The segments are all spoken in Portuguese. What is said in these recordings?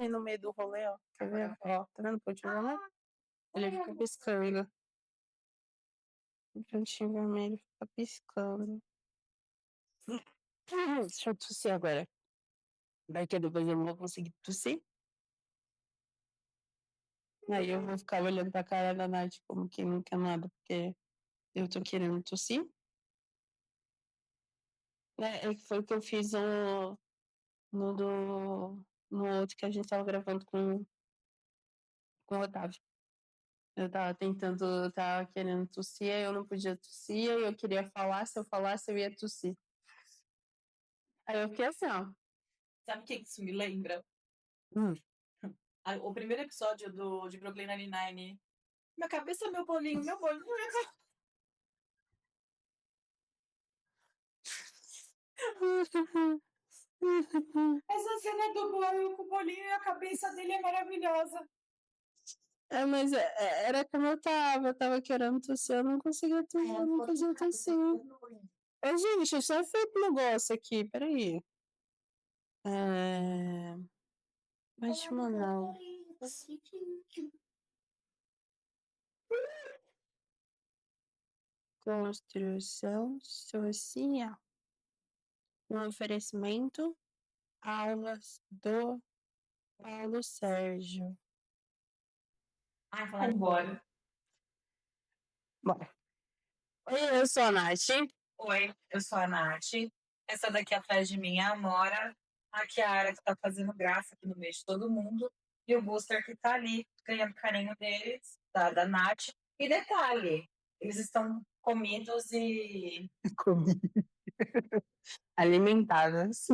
aí no meio do rolê, ó. Quer ver? Ó, tá vendo o pontinho vermelho? Ele fica piscando. O pontinho vermelho fica piscando. Deixa eu tossir agora. Daqui depois eu não vou conseguir tossir. Aí eu vou ficar olhando pra cara da Nath como quem não quer nada, porque eu tô querendo tossir. Foi o que eu fiz no outro que a gente tava gravando com o Otávio. Eu tava querendo tossir, aí eu não podia tossir, aí eu queria falar, se eu falasse eu ia tossir. Aí eu fiquei assim, ó. Sabe o que isso me lembra? O primeiro episódio de Brooklyn Nine-Nine. Minha cabeça, meu bolinho, meu bolinho. Essa cena do bolo com o bolinho e a cabeça dele é maravilhosa. Mas era como eu tava querendo tossir, eu não conseguia tossir, eu não podia tossir. Gente, eu só feito um negócio aqui, peraí. Mas te mandar. Construção social. Um oferecimento. Aulas do Paulo Sérgio. Ai, falar embora. Bora. Oi, eu sou a Nath. Oi, eu sou a Nath. Essa daqui atrás de mim é a Amora. A Kiara, que tá fazendo graça aqui no meio de todo mundo. E o Booster, que tá ali, ganhando carinho deles, da Nath. E detalhe, eles estão comidos e... Alimentadas.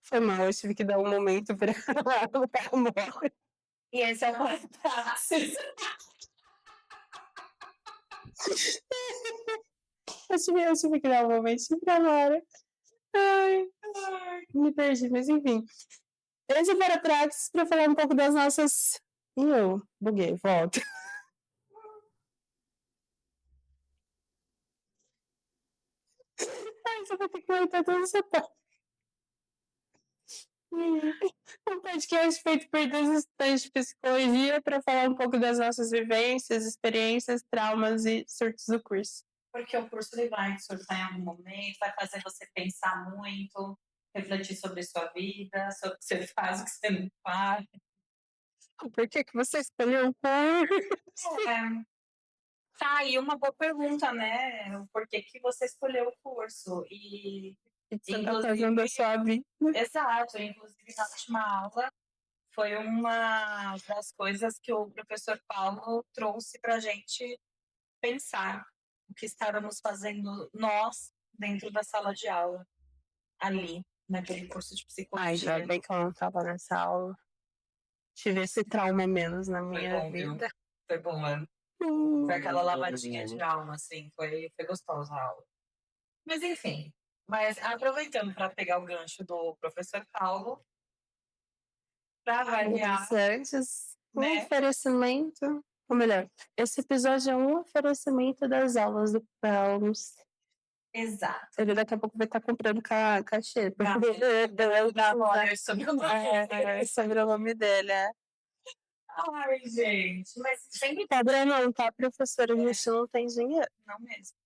Foi mal, eu tive que dar um momento pra Amora. E esse é o Praxis. Eu tive que dar um momento pra Amora. Ai, me perdi, mas enfim. Esse é o Paratrax para falar um pouco das nossas. E eu buguei, volta. Ai, você vai ter que cortar toda essa parte. Um podcast feito por dois estudantes de psicologia para falar um pouco das nossas vivências, experiências, traumas e surtos do curso. Porque o curso ele vai te surtar em algum momento, vai fazer você pensar muito, refletir sobre a sua vida, sobre o que você faz, o que você não faz. Por que você escolheu o curso? Tá aí uma boa pergunta, né? Por que você escolheu o curso? E o que você está fazendo a sua vida? Exato, inclusive na última aula foi uma das coisas que o professor Paulo trouxe para a gente pensar o que estávamos fazendo nós dentro da sala de aula, ali, naquele curso de psicologia. Ainda bem que eu não estava nessa aula. Tive esse trauma menos na minha Foi bom, vida. Foi bom, mano. Foi aquela lavadinha de alma, assim, foi gostosa a aula. Mas enfim, aproveitando para pegar o gancho do professor Paulo, para avaliar. Antes, um oferecimento. Ou melhor, esse episódio é um oferecimento das aulas do Paulo. Exato. Ele daqui a pouco vai estar comprando cachê. Sobre o nome dele, Ai, gente, mas sempre cobra não, tá, professora? A gente não tem dinheiro. Não mesmo.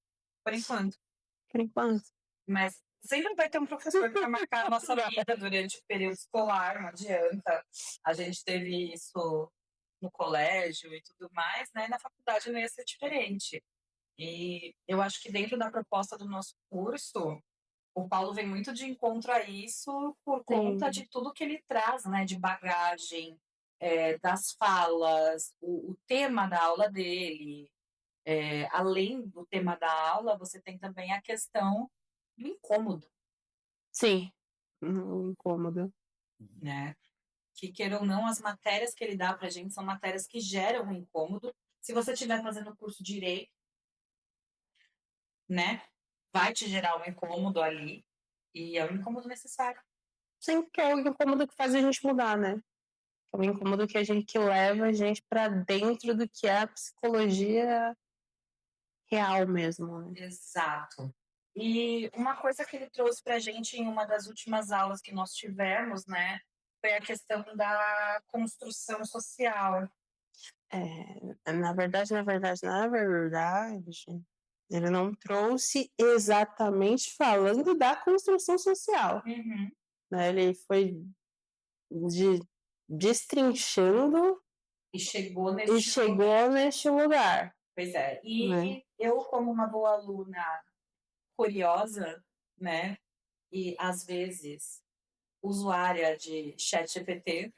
Por enquanto. Por enquanto. Mas sempre vai ter um professor para marcar a nossa vida durante o período escolar, não adianta. A gente teve isso no colégio e tudo mais, né? Na faculdade não ia ser diferente. E eu acho que dentro da proposta do nosso curso, o Paulo vem muito de encontro a isso por conta de tudo que ele traz, né? De bagagem, das falas, o tema da aula dele. Além do tema da aula, você tem também a questão do incômodo. Sim, incômodo. Né? Que, queira ou não, as matérias que ele dá para a gente são matérias que geram um incômodo. Se você estiver fazendo o curso de Direito, né, vai te gerar um incômodo ali, e é um incômodo necessário. Sim, que é o incômodo que faz a gente mudar, né? É um incômodo que leva a gente para dentro do que é a psicologia real mesmo. Né? Exato. E uma coisa que ele trouxe para a gente em uma das últimas aulas que nós tivemos, né, foi a questão da construção social. Na verdade, ele não trouxe exatamente falando da construção social, Uhum. né? Ele foi destrinchando E chegou e neste chegou neste lugar. Pois é. Né? E eu, como uma boa aluna curiosa, né, e às vezes usuária de ChatGPT,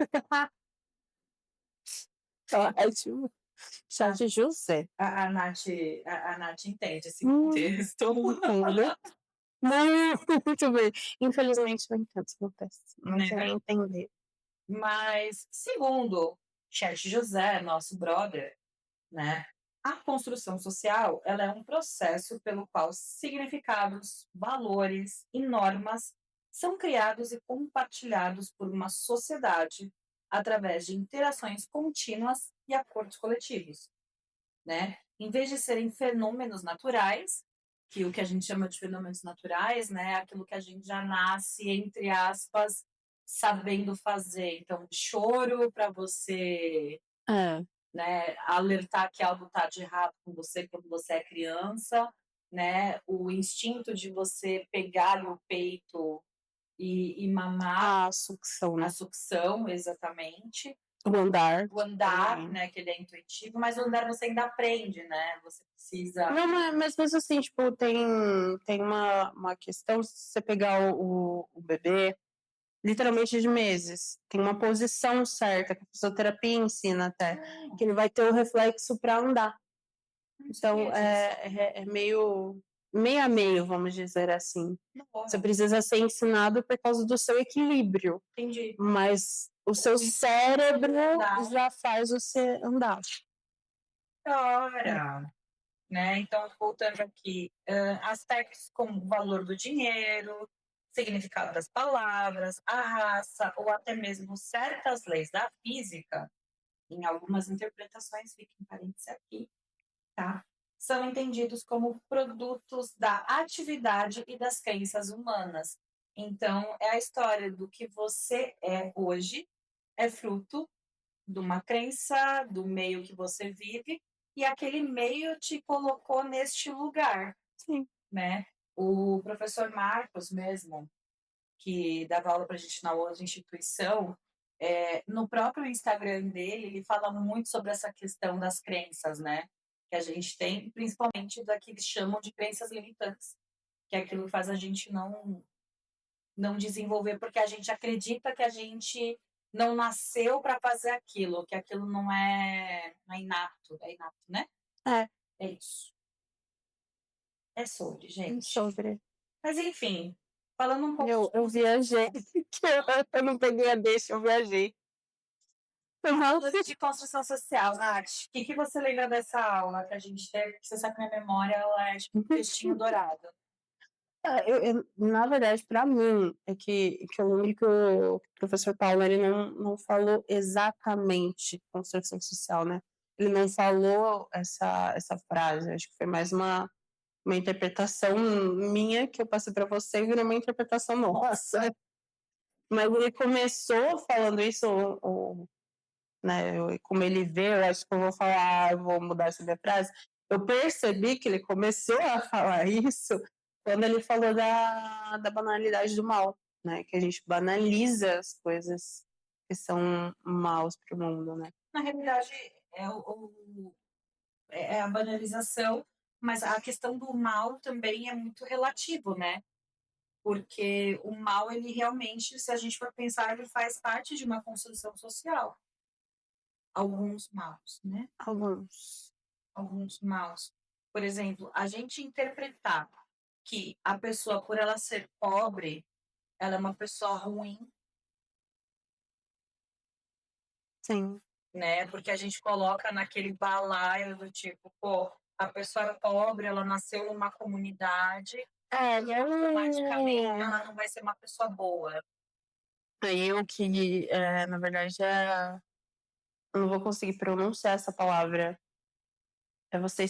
Ótimo. Chat José. a Nath, a Nath entende esse Hum. contexto. Entendo. Muito bem. Infelizmente, não entendo esse contexto. Mas Né? é entender. Mas, segundo Chat José, nosso brother, né, a construção social ela é um processo pelo qual significados, valores e normas são criados e compartilhados por uma sociedade através de interações contínuas e acordos coletivos, né? Em vez de serem fenômenos naturais, que o que a gente chama de fenômenos naturais, né, é aquilo que a gente já nasce, entre aspas, sabendo fazer. Então, choro para você, né, alertar que algo está de errado com você quando você é criança, né, o instinto de você pegar no peito e mamar. A sucção, né? A sucção, exatamente. O andar. O andar, né, que ele é intuitivo, mas o andar você ainda aprende, né? Você precisa. Não, mas mesmo assim, tipo, tem uma questão, se você pegar o bebê, literalmente de meses, tem uma posição certa, que a fisioterapia ensina até, que ele vai ter o reflexo para andar. Então, é meio a meio, vamos dizer assim. Você precisa ser ensinado por causa do seu equilíbrio. Entendi. Mas o seu cérebro já faz você andar. Ora, né? Então, voltando aqui, aspectos como o valor do dinheiro, significado das palavras, a raça ou até mesmo certas leis da física, em algumas interpretações, fica em parênteses aqui, tá? São entendidos como produtos da atividade e das crenças humanas. Então, é a história do que você é hoje, é fruto de uma crença, do meio que você vive, e aquele meio te colocou neste lugar. Sim. Né? O professor Marcos mesmo, que dava aula para a gente na outra instituição, no próprio Instagram dele, ele fala muito sobre essa questão das crenças, né? Que a gente tem, principalmente da que eles chamam de crenças limitantes, que é aquilo que faz a gente não desenvolver, porque a gente acredita que a gente não nasceu para fazer aquilo, que aquilo não é inato, né? É isso. É sobre, gente. Sobre. Mas enfim, falando um pouco. Eu viajei, eu não peguei a deixa, eu viajei. De construção social, Nath, o que você lembra dessa aula que a gente teve? Você sabe que minha memória ela é tipo um peixinho dourado. Na verdade, para mim, é que eu lembro que o professor Paulo ele não falou exatamente construção social, né? Ele não falou essa frase, acho que foi mais uma interpretação minha que eu passei para você e virou uma interpretação nossa. Mas ele começou falando isso, né? Como ele vê, eu acho que eu vou falar, eu vou mudar essa minha frase. Eu percebi que ele começou a falar isso quando ele falou da banalidade do mal, né? Que a gente banaliza as coisas que são maus para o mundo, né? Na realidade, é a banalização, mas a questão do mal também é muito relativo, né? Porque o mal, ele realmente, se a gente for pensar, ele faz parte de uma construção social. Alguns maus, né? Alguns maus. Por exemplo, a gente interpretar que a pessoa, por ela ser pobre, ela é uma pessoa ruim. Sim. Né? Porque a gente coloca naquele balaio do tipo, pô, a pessoa é pobre, ela nasceu numa comunidade, automaticamente ela não vai ser uma pessoa boa. Eu que, na verdade, eu não vou conseguir pronunciar essa palavra. É você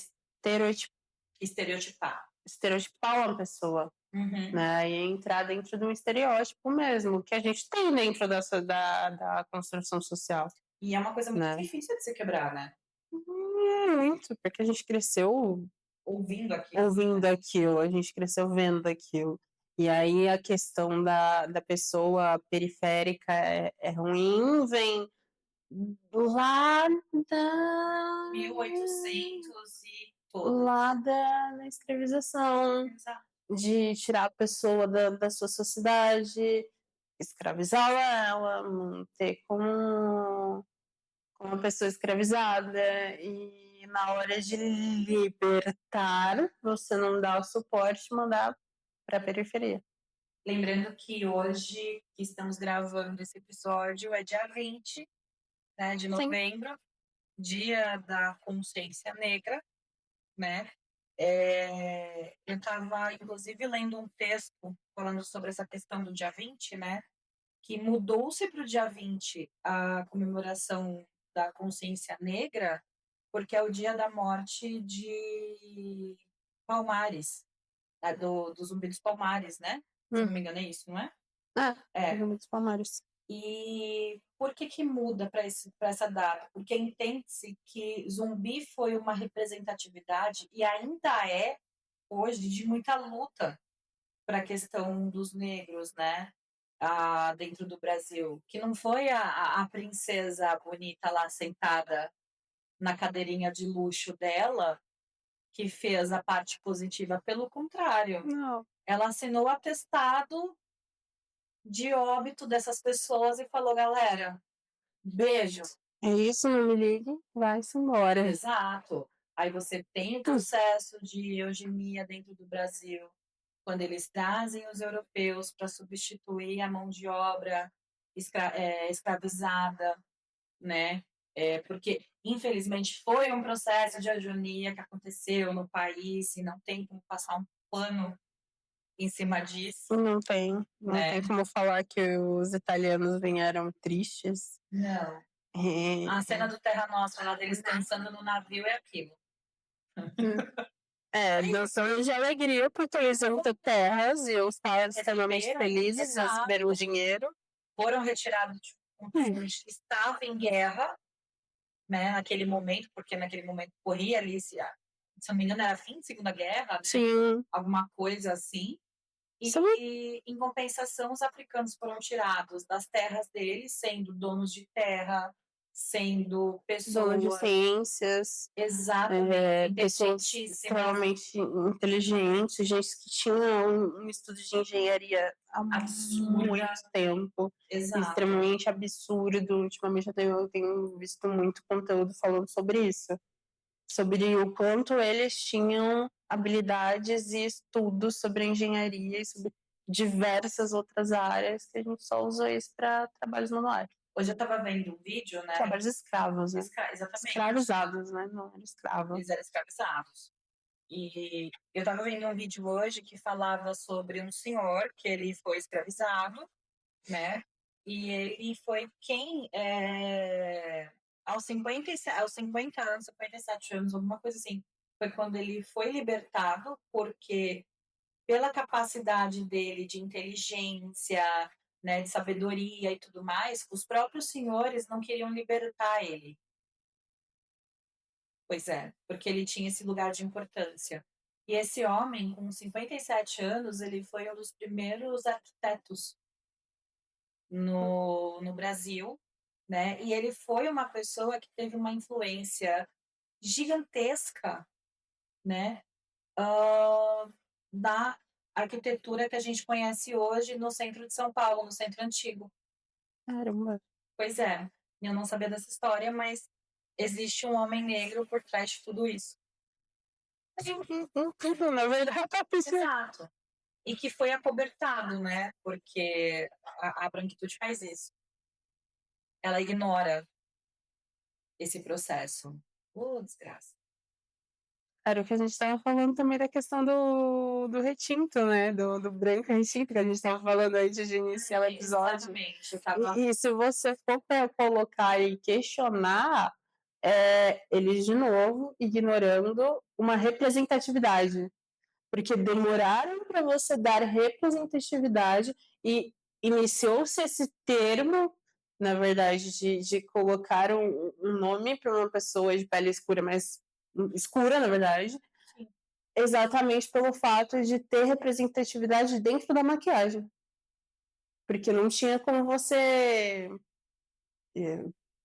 estereotipar. estereotipar uma pessoa, Uhum. né, e entrar dentro de um estereótipo mesmo, que a gente tem dentro da construção social, E é uma coisa muito né. difícil de se quebrar, né. Muito, porque a gente cresceu Ouvindo aquilo. ouvindo aquilo, a gente cresceu vendo aquilo. E aí a questão da pessoa periférica é ruim, vem lá da 1800 e todo. lá da escravização, Exato. de tirar a pessoa da sua sociedade, escravizá-la, ela manter como uma pessoa escravizada, e na hora de libertar, você não dá o suporte, mandar para a periferia. Lembrando que hoje, que estamos gravando esse episódio, é dia 20, né, de Sim. novembro, Dia da Consciência Negra, né. Eu estava, inclusive, lendo um texto falando sobre essa questão do dia 20, né, que mudou-se para o dia 20 a comemoração da consciência negra, porque é o dia da morte de Palmares, do Zumbi dos Palmares, né? Se não me engano, é isso, não é? É. Zumbi dos Palmares. E por que muda para essa data? Porque entende-se que Zumbi foi uma representatividade e ainda é, hoje, de muita luta para a questão dos negros, né? Dentro do Brasil. Que não foi a princesa bonita lá sentada na cadeirinha de luxo dela que fez a parte positiva, pelo contrário. Não. Ela assinou o atestado de óbito dessas pessoas e falou: galera, beijo. É isso, não me ligue, vai-se embora. Exato. Aí você tem o processo de eugenia dentro do Brasil, quando eles trazem os europeus para substituir a mão de obra escravizada, né? Porque, infelizmente, foi um processo de eugenia que aconteceu no país e não tem como passar um pano em cima disso. Não tem, não tem como falar que os italianos vieram tristes. Não. E, A cena do Terra Nostra, lá deles dançando no navio, é aquilo. dançando de alegria, porque eles iam ter terras e os estavam extremamente felizes, receberam dinheiro. Foram retirados de um país que estava em guerra, né, naquele momento, porque naquele momento corria ali, se não me engano, era fim de Segunda Guerra, né? Sim. Alguma coisa assim. E, em compensação, os africanos foram tirados das terras deles, sendo donos de terra, sendo pessoas... Donos de ciências. Exatamente. Pessoas extremamente inteligentes, gente que tinha um estudo de engenharia há muito tempo. Exato. Extremamente absurdo. Ultimamente eu tenho visto muito conteúdo falando sobre isso. Sobre o quanto eles tinham habilidades e estudos sobre engenharia e sobre diversas outras áreas, que a gente só usa isso para trabalhos manuais. Hoje eu estava vendo um vídeo, né? Trabalhos escravos, né? Exatamente. Escravizados, né? Não eram escravos. Eles eram escravizados. E eu estava vendo um vídeo hoje que falava sobre um senhor que ele foi escravizado, né? E ele foi quem, aos 50 anos, 57 anos, alguma coisa assim, foi quando ele foi libertado, porque pela capacidade dele de inteligência, né, de sabedoria e tudo mais, os próprios senhores não queriam libertar ele. Pois é, porque ele tinha esse lugar de importância. E esse homem, com 57 anos, ele foi um dos primeiros arquitetos no Brasil, né? E ele foi uma pessoa que teve uma influência gigantesca, né? Da arquitetura que a gente conhece hoje no centro de São Paulo, no centro antigo. Caramba. Pois é, eu não sabia dessa história, mas existe um homem negro por trás de tudo isso. Na verdade, Exato. E que foi acobertado, né? Porque a branquitude faz isso. Ela ignora esse processo. Desgraça. Era o que a gente estava falando também da questão do retinto, né? Do branco retinto, que a gente estava falando antes de iniciar o episódio. Exatamente. E se você for para colocar e questionar, eles de novo ignorando uma representatividade. porque demoraram para você dar representatividade e iniciou-se esse termo, na verdade, de colocar um nome para uma pessoa de pele escura, mas escura, na verdade, Sim. exatamente pelo fato de ter representatividade dentro da maquiagem. Porque não tinha como você,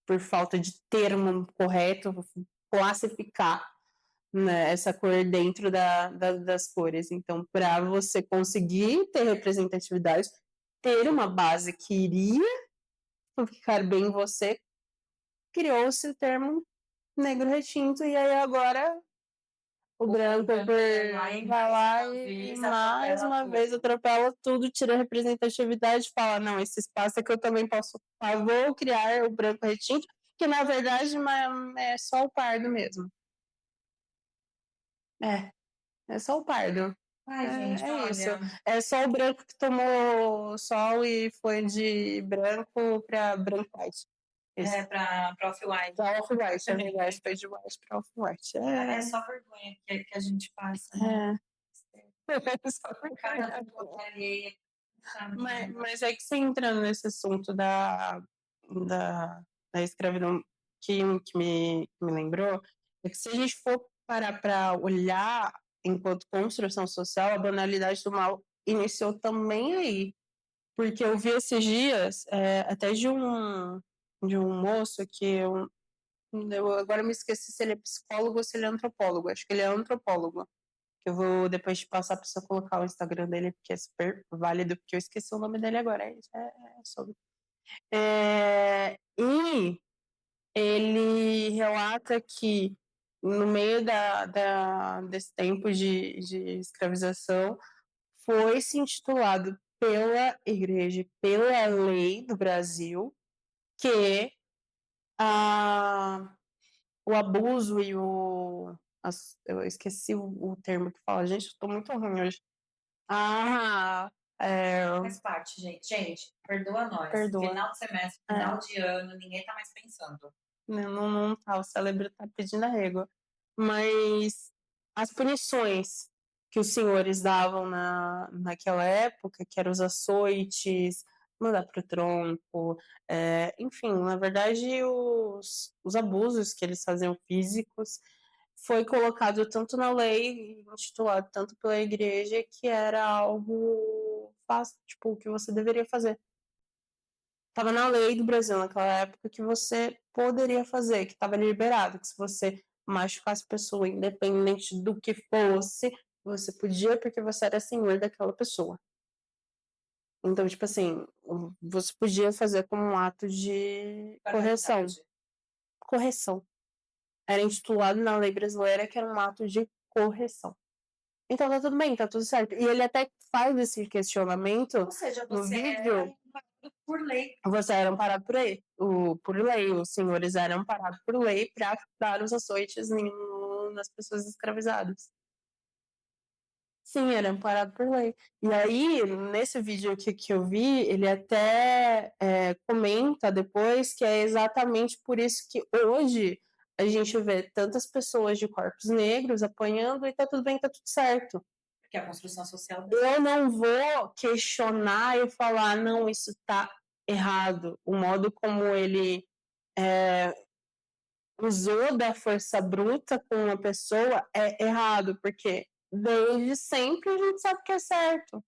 por falta de termo correto, classificar, né, essa cor dentro das cores. Então, para você conseguir ter representatividade, ter uma base que iria ficar bem em você, criou-se o termo negro retinto, e aí agora o branco vai lá e mais uma vez atropela tudo, tira a representatividade e fala, não, esse espaço é que eu também posso ocupar, vou criar o branco retinto, que na verdade é só o pardo mesmo. É só o pardo. Ai, gente, É isso. olha. É só o branco que tomou sol e foi de branco para branco white. Isso. Pra off-white. Pra off-white, é verdade. Foi de white para off-white. É só vergonha que a gente passa, né? É só Cada vergonha. alheia. Mas é que você entrando nesse assunto da escravidão que me lembrou, é que se a gente for parar para olhar enquanto construção social, a banalidade do mal iniciou também aí. Porque eu vi esses dias, até de um moço que eu agora me esqueci se ele é psicólogo ou se ele é antropólogo. Acho que ele é antropólogo. Que eu vou depois te passar para você colocar o Instagram dele, porque é super válido, porque eu esqueci o nome dele agora. É sobre. E ele relata que no meio desse tempo de escravização foi se intitulado pela igreja, pela lei do Brasil, que o abuso e eu esqueci o termo que fala, gente, estou muito ruim hoje. Faz parte, gente. Gente, perdoa nós. Perdoa. Final de semestre, final de ano, ninguém tá mais pensando. Não tá, o cérebro tá pedindo arrego. Mas as punições que os senhores davam naquela época, que eram os açoites, mandar pro tronco, enfim, na verdade, os abusos que eles faziam físicos foi colocado tanto na lei, intitulado tanto pela igreja, que era algo fácil, tipo, o que você deveria fazer. Tava na lei do Brasil naquela época que você poderia fazer, que estava liberado, que se você machucasse a pessoa, independente do que fosse, você podia porque você era senhor daquela pessoa. Então, tipo assim, você podia fazer como um ato de correção. Correção. Era intitulado na lei brasileira que era um ato de correção. Então tá tudo bem, tá tudo certo. E ele até faz esse questionamento. Ou seja, no você vídeo. Por lei. Você era amparado por lei, os senhores eram amparados por lei para dar os açoites nas pessoas escravizadas. Sim, era amparado por lei. E aí, nesse vídeo que eu vi, ele até comenta depois que é exatamente por isso que hoje a gente vê tantas pessoas de corpos negros apanhando e tá tudo bem, tá tudo certo. Porque a construção social... Eu não vou questionar e falar, não, isso tá errado. O modo como ele usou da força bruta com uma pessoa é errado, porque desde sempre a gente sabe que é certo.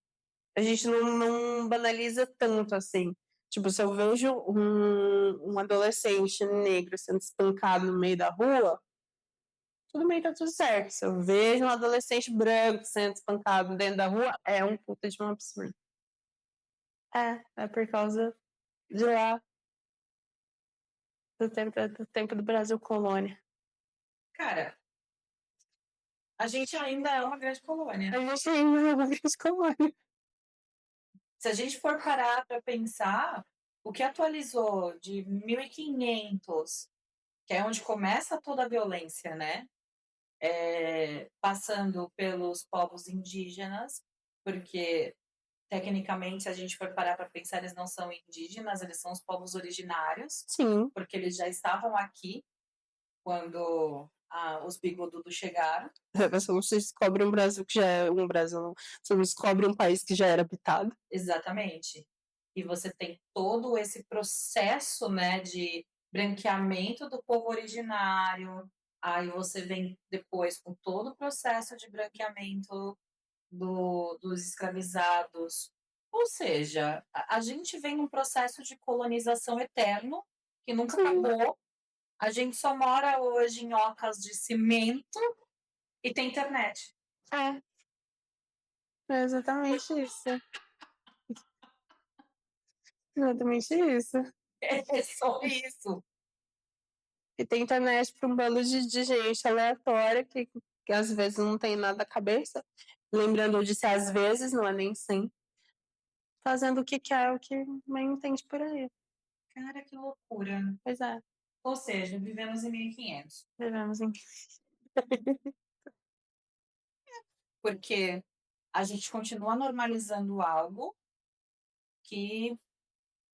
A gente não banaliza tanto assim. Tipo, se eu vejo um adolescente negro sendo espancado no meio da rua, tudo bem, tá tudo certo. Se eu vejo um adolescente branco sendo espancado dentro da rua, é um puta de um absurdo. É por causa de lá, do tempo do Brasil colônia. Cara, a gente ainda é uma grande colônia. A gente ainda é uma grande colônia. Se a gente for parar para pensar, o que atualizou de 1500, que é onde começa toda a violência, né? Passando pelos povos indígenas, porque tecnicamente, se a gente for parar para pensar, eles não são indígenas, eles são os povos originários. Sim. Porque eles já estavam aqui quando os bigodudos chegaram. Você descobre um Brasil que já é um Brasil, não. Você descobre um país que já era habitado. Exatamente. E você tem todo esse processo, né, de branqueamento do povo originário. Aí você vem depois com todo o processo de branqueamento dos escravizados. Ou seja, a gente vem num processo de colonização eterno que nunca acabou. A gente só mora hoje em ocas de cimento e tem internet. É exatamente isso. Exatamente isso. É só isso. E tem internet para um bando de gente aleatória que às vezes não tem nada na cabeça. Lembrando de ser às vezes, não é nem sempre. Fazendo o que quer, o que nem entende por aí. Cara, que loucura. Pois é, Ou seja, vivemos em 1500. vivemos em. Porque a gente continua normalizando algo que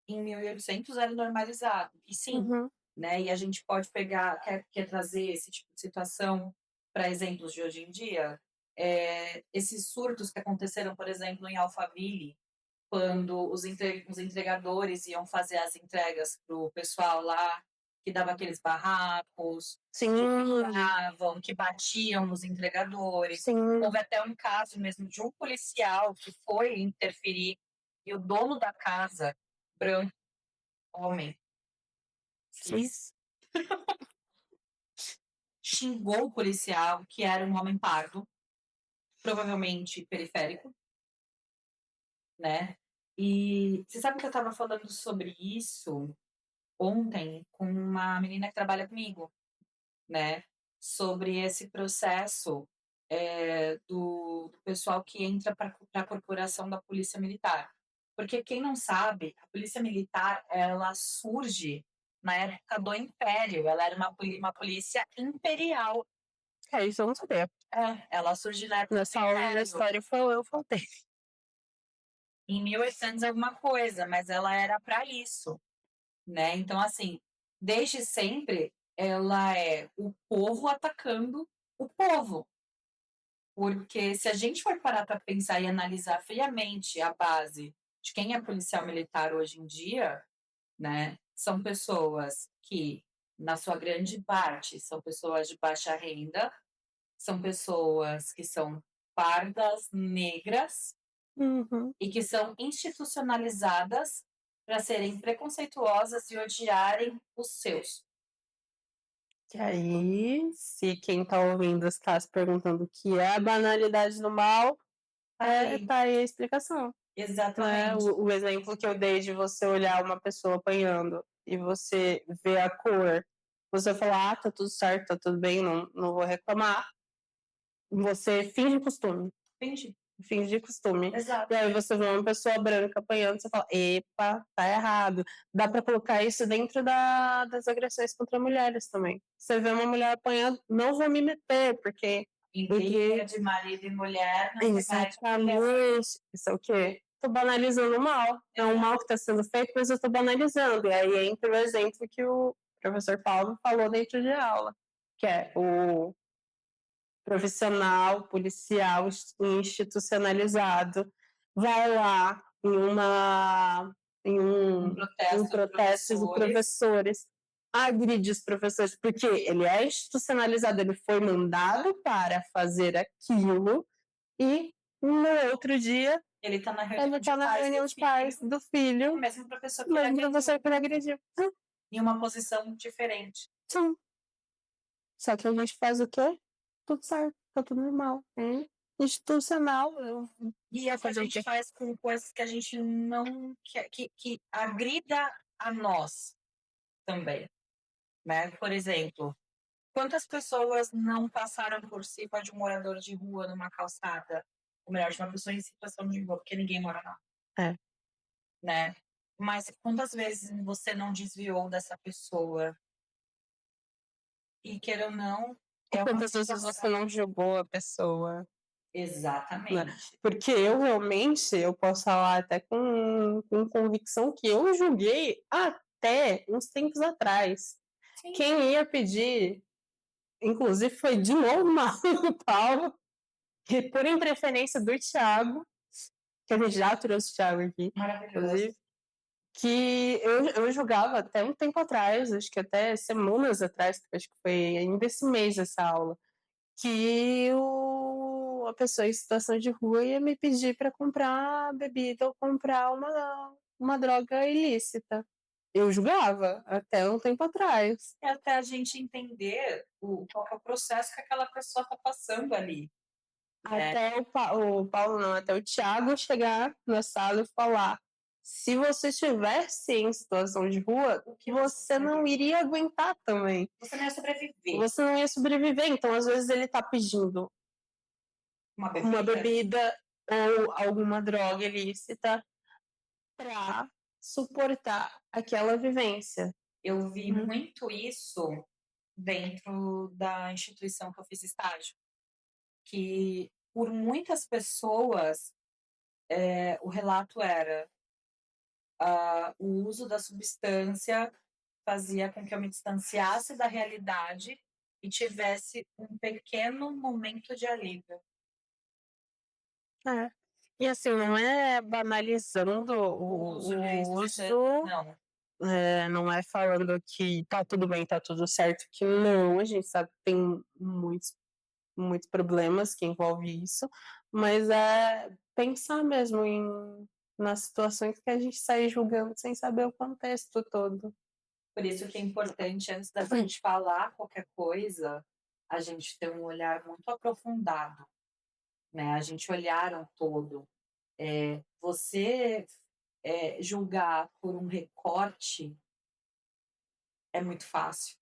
em 1800 era normalizado. E sim, Uhum. né? E a gente pode pegar, quer trazer esse tipo de situação para exemplos de hoje em dia? Esses surtos que aconteceram, por exemplo, em Alphaville, quando os entregadores iam fazer as entregas para o pessoal lá, que dava aqueles barracos, Sim, que batiam nos entregadores. sim. Houve até um caso mesmo de um policial que foi interferir e o dono da casa, branco, homem, cis, xingou o policial, que era um homem pardo, provavelmente periférico, né? E você sabe que eu estava falando sobre isso ontem com uma menina que trabalha comigo, né? Sobre esse processo do pessoal que entra para a corporação da Polícia Militar. Porque quem não sabe, a Polícia Militar, ela surge na época do Império, ela era uma polícia imperial. Isso eu não sabia. Ela surge na época Nessa do aula da Império. história eu faltei. Em 1800 alguma coisa, mas ela era para isso, né? Então, assim, desde sempre, ela é o povo atacando o povo. Porque se a gente for parar para pensar e analisar friamente a base de quem é policial militar hoje em dia, né, são pessoas que, na sua grande parte, são pessoas de baixa renda, são pessoas que são pardas, negras, Uhum. e que são institucionalizadas para serem preconceituosas e odiarem os seus. E aí, se quem tá ouvindo está se perguntando o que é a banalidade do mal, tá aí a explicação. Exatamente. O exemplo que eu dei de você olhar uma pessoa apanhando e você ver a cor, você falar, tá tudo certo, tá tudo bem, não vou reclamar. Você finge costume. Finge de costume. Exato. E aí você vê uma pessoa branca apanhando, você fala, epa, tá errado. Dá para colocar isso dentro das agressões contra mulheres também. Você vê uma mulher apanhando, não vou me meter, porque... Em briga de marido e mulher, não Exatamente. Isso é o quê? Tô banalizando o mal. É um mal que está sendo feito, mas eu tô banalizando. E aí entra o exemplo que o professor Paulo falou dentro de aula, que é o profissional, policial institucionalizado, vai lá em um protesto de professores, agride os professores, porque ele é institucionalizado, ele foi mandado para fazer aquilo, e no outro dia ele está na reunião de pais do filho, o mesmo professor que ele agrediu. Em uma posição diferente. Sim. Só que a gente faz o quê? Tudo certo, tá tudo normal. Institucional. E é o que a gente faz com coisas que a gente não quer, que agrida a nós também. Né? Por exemplo, quantas pessoas não passaram por cima de um morador de rua numa calçada? Ou melhor, de uma pessoa em situação de rua, porque ninguém mora lá. Né? Mas quantas vezes você não desviou dessa pessoa? E queira ou não, quantas vezes você não julgou a pessoa? Exatamente. Porque eu realmente, eu posso falar até com convicção que eu julguei até uns tempos atrás. Sim. Quem ia pedir inclusive foi de novo uma aula do Paulo, que por interferência do Thiago, que a gente já trouxe o Thiago aqui, inclusive, que eu julgava até um tempo atrás, acho que até semanas atrás, acho que foi ainda esse mês essa aula, que a pessoa em situação de rua ia me pedir para comprar bebida ou comprar uma droga ilícita. Eu julgava até um tempo atrás. É até a gente entender qual que é o processo que aquela pessoa está passando ali. Até o Paulo não, até o Thiago chegar na sala e falar: se você estivesse em situação de rua, O que você não iria aguentar também. Você não ia sobreviver. Você não ia sobreviver. Então, às vezes, ele tá pedindo uma bebida ou alguma droga ilícita para suportar aquela vivência. Eu vi muito isso dentro da instituição que eu fiz estágio, que por muitas pessoas o relato era o uso da substância fazia com que eu me distanciasse da realidade e tivesse um pequeno momento de alívio. É. E assim, não é banalizando o uso, não. Não é falando que tá tudo bem, tá tudo certo, que não, a gente sabe que tem muitos problemas que envolvem isso, mas é pensar mesmo nas situações que a gente sai julgando sem saber o contexto todo. Por isso que é importante, antes da gente falar qualquer coisa, a gente ter um olhar muito aprofundado, né? A gente olhar um todo. Você julgar por um recorte é muito fácil,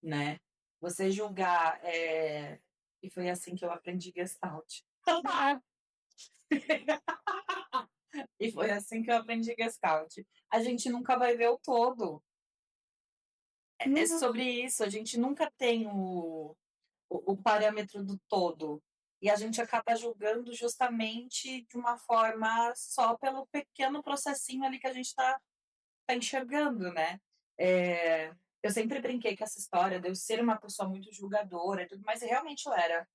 né? Você julgar e foi assim que eu aprendi Gestalt. E foi assim que eu aprendi Gestalt. A gente nunca vai ver o todo. É sobre isso, a gente nunca tem o parâmetro do todo. E a gente acaba julgando justamente de uma forma só pelo pequeno processinho ali que a gente está enxergando, né? Eu sempre brinquei com essa história de eu ser uma pessoa muito julgadora e tudo, mas realmente eu era.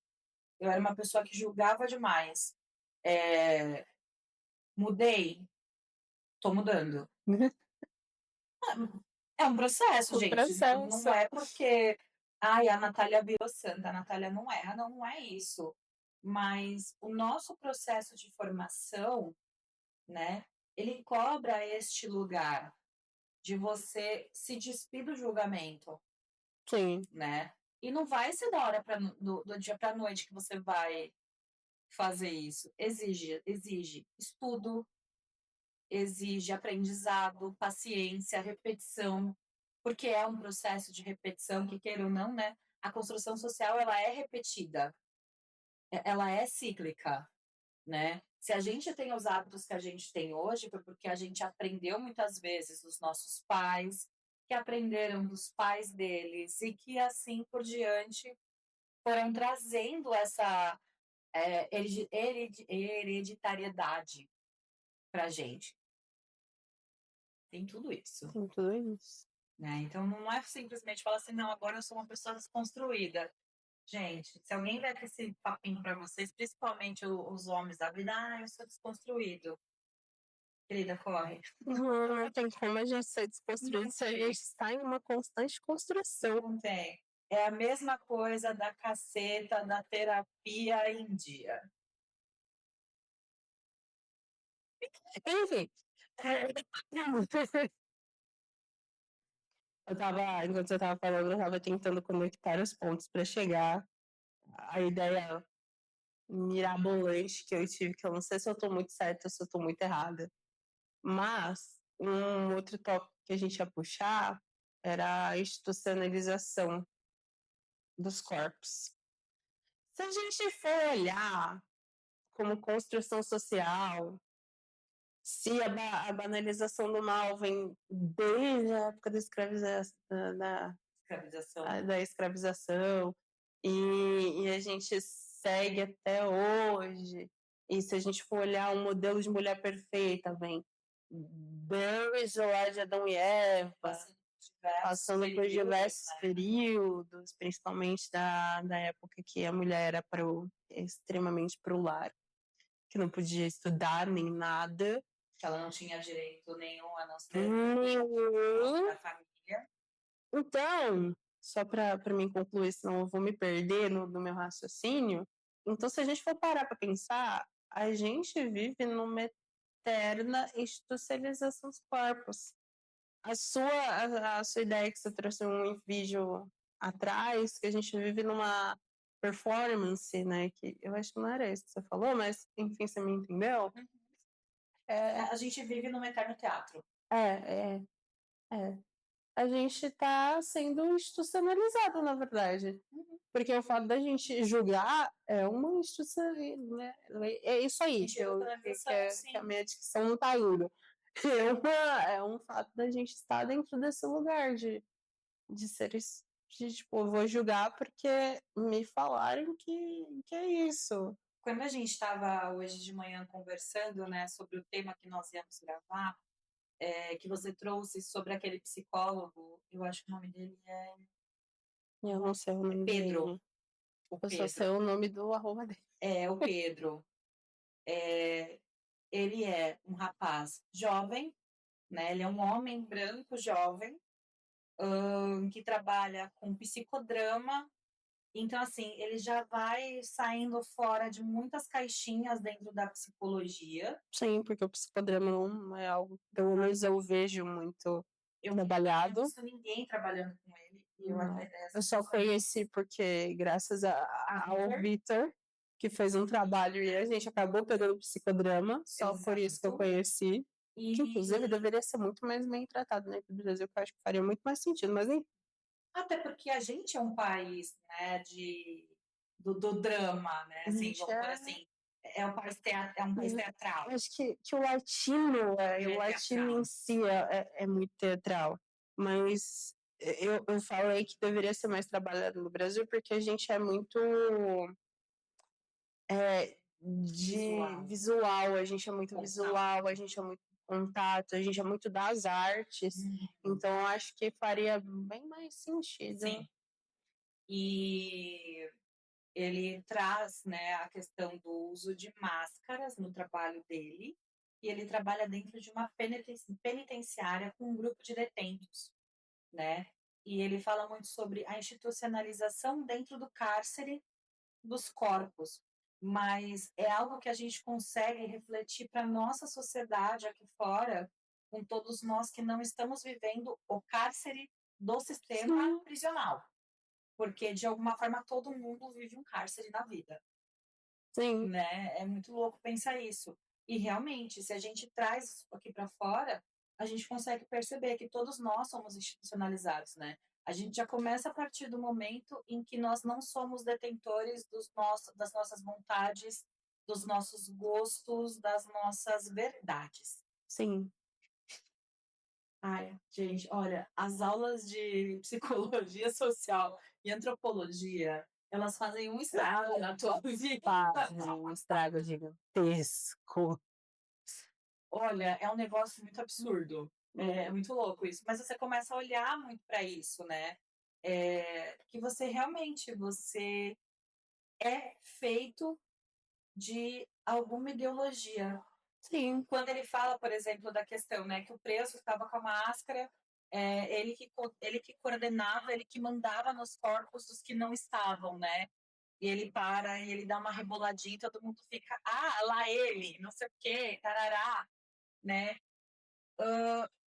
Eu era uma pessoa que julgava demais. Mudei? Tô mudando. É um processo, gente. Não é porque a Natália virou santa, a Natália não erra, não é isso. Mas o nosso processo de formação, né, ele cobra este lugar de você se despir do julgamento. Sim. Né? E não vai ser da hora do dia para a noite que você vai fazer isso. Exige estudo, exige aprendizado, paciência, repetição, porque é um processo de repetição que, queira ou não, né? A construção social, ela é repetida, ela é cíclica, né? Se a gente tem os hábitos que a gente tem hoje, foi porque a gente aprendeu muitas vezes dos nossos pais, que aprenderam dos pais deles, e que assim por diante foram trazendo essa hereditariedade para a gente. Tem tudo isso. Tem tudo isso. Né? Então, não é simplesmente falar assim, não, agora eu sou uma pessoa desconstruída. Gente, se alguém der esse papinho para vocês, principalmente os homens da vida, eu sou desconstruído. Querida, corre. Não tem como a gente ser desconstruído se a gente está em uma constante construção. Não tem. É a mesma coisa da caceta da terapia em dia. Enfim. Enquanto você estava falando, eu estava tentando conectar os pontos para chegar à ideia mirabolante que eu tive, que eu não sei se eu estou muito certa ou se eu estou muito errada. Mas um outro tópico que a gente ia puxar era a institucionalização dos corpos. Se a gente for olhar como construção social, se a banalização do mal vem desde a época da escravização e a gente segue até hoje, e se a gente for olhar um modelo de mulher perfeita, vem desde lá de Adão e Eva, passando por diversos períodos, principalmente da época que a mulher era extremamente pro lar, que não podia estudar nem nada. Que ela não tinha direito nenhum a não ser da família. Então, só para mim concluir, senão eu vou me perder no meu raciocínio. Então, se a gente for parar para pensar, a gente vive numa eterna institucionalização dos corpos. A sua ideia que você trouxe um vídeo atrás, que a gente vive numa performance, né? Que eu acho que não era isso que você falou, mas enfim, você me entendeu? A gente vive num eterno teatro. É. A gente está sendo institucionalizado, na verdade. Porque o fato da gente julgar é uma institucionalização, né? É isso aí que a minha dicção não está indo. É um fato da gente estar dentro desse lugar de seres, tipo, eu vou julgar porque me falaram que é isso. Quando a gente estava hoje de manhã conversando, né, sobre o tema que nós íamos gravar, que você trouxe sobre aquele psicólogo, eu acho que o nome dele é... Eu não sei o nome Pedro. dele. Eu só sei o nome do arroba dele. O Pedro. Ele é um rapaz jovem, né? Ele é um homem branco jovem, que trabalha com psicodrama. Então, assim, ele já vai saindo fora de muitas caixinhas dentro da psicologia. Sim, porque o psicodrama não é algo, pelo menos eu vejo muito trabalhado. Eu não conheço ninguém trabalhando com ele. Eu só conheci porque, graças ao Vitor, que fez um trabalho e a gente acabou pegando psicodrama, só por isso que eu conheci. Que, inclusive, deveria ser muito mais bem tratado, né, no Brasil, que eu acho que faria muito mais sentido, mas nem... Até porque a gente é um país, né, do drama, né, assim, vamos por assim, é um país teatral. Acho que o latino, o latino em si é muito teatral, mas eu falei que deveria ser mais trabalhado no Brasil porque a gente é muito visual, a gente é muito visual, a gente é muito contato, a gente é muito das artes, então acho que faria bem mais sentido. Sim. E ele traz, né, a questão do uso de máscaras no trabalho dele, e ele trabalha dentro de uma penitenciária com um grupo de detentos, né? E ele fala muito sobre a institucionalização dentro do cárcere dos corpos, mas é algo que a gente consegue refletir para a nossa sociedade aqui fora, com todos nós que não estamos vivendo o cárcere do sistema prisional. Porque, de alguma forma, todo mundo vive um cárcere na vida. Sim. Né? É muito louco pensar isso. E, realmente, se a gente traz isso aqui para fora, a gente consegue perceber que todos nós somos institucionalizados, né? A gente já começa a partir do momento em que nós não somos detentores das nossas vontades, dos nossos gostos, das nossas verdades. Sim. Ai, gente, olha, as aulas de psicologia social e antropologia, elas fazem um estrago na tua vida. Um estrago gigantesco. Olha, é um negócio muito absurdo. É muito louco isso. Mas você começa a olhar muito para isso, né? Que você realmente você é feito de alguma ideologia. Sim. Quando ele fala, por exemplo, da questão, né, que o preso estava com a máscara, ele que coordenava, ele que mandava nos corpos dos que não estavam, né? E ele para, e ele dá uma reboladinha, todo mundo fica, lá ele, não sei o quê, tarará, né?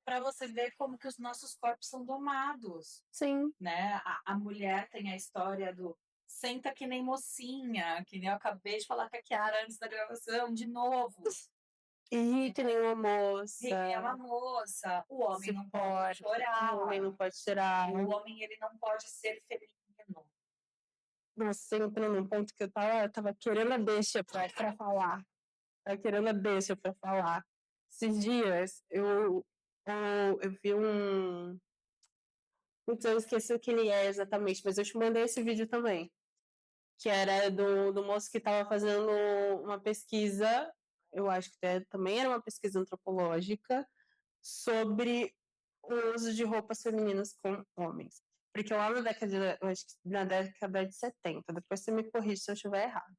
Para você ver como que os nossos corpos são domados. Sim. Né? A mulher tem a história do senta que nem mocinha, que nem eu acabei de falar com a Kiara antes da gravação, de novo. E que nem uma moça. É uma moça. O homem não pode chorar. O homem não pode chorar. O homem, ele não pode ser feminino. Nossa, entrou num ponto que eu tava querendo a deixa pra falar. Tava querendo a deixa pra falar. Esses dias, eu vi um... Putz, eu esqueci o que ele é exatamente, mas eu te mandei esse vídeo também. Que era do moço que estava fazendo uma pesquisa, eu acho que também era uma pesquisa antropológica, sobre o uso de roupas femininas com homens. Porque lá na década, eu acho que na década de 70, depois você me corrige se eu estiver errado,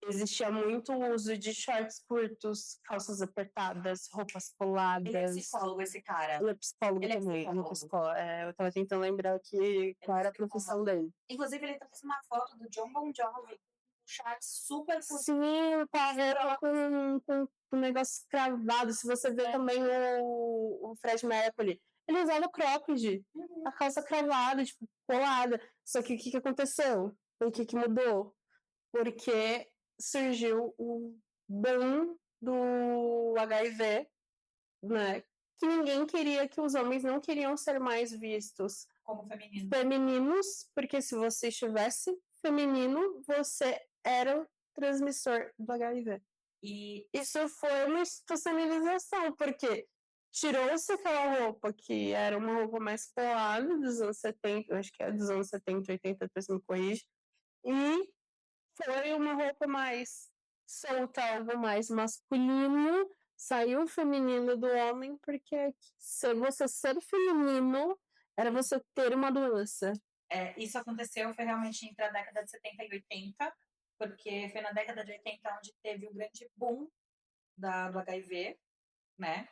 existia muito uso de shorts curtos, calças apertadas, roupas coladas. Ele é psicólogo, esse cara. Ele é psicólogo Ele é também. psicólogo. Eu tava tentando lembrar qual era a profissão dele. Inclusive, ele trouxe uma foto do John Bon Jovi, um short super curto. Sim, tá com um negócio cravado. Se você ver também o Fred Mercury, ele usava cropped, a calça cravada, tipo, colada. Só que o que aconteceu? O que mudou? Porque surgiu o boom do HIV, né? Que ninguém queria, que os homens não queriam ser mais vistos como femininos, porque se você estivesse feminino, você era o transmissor do HIV. E isso foi uma institucionalização, porque tirou-se aquela roupa que era uma roupa mais colada dos anos 70, acho que é dos anos 70, 80, depois me corrige, e foi uma roupa mais solta, algo mais masculino, saiu o feminino do homem, porque se você ser feminino era você ter uma doença. Isso aconteceu, foi realmente entre a década de 70 e 80, porque foi na década de 80 onde teve o grande boom do HIV, né?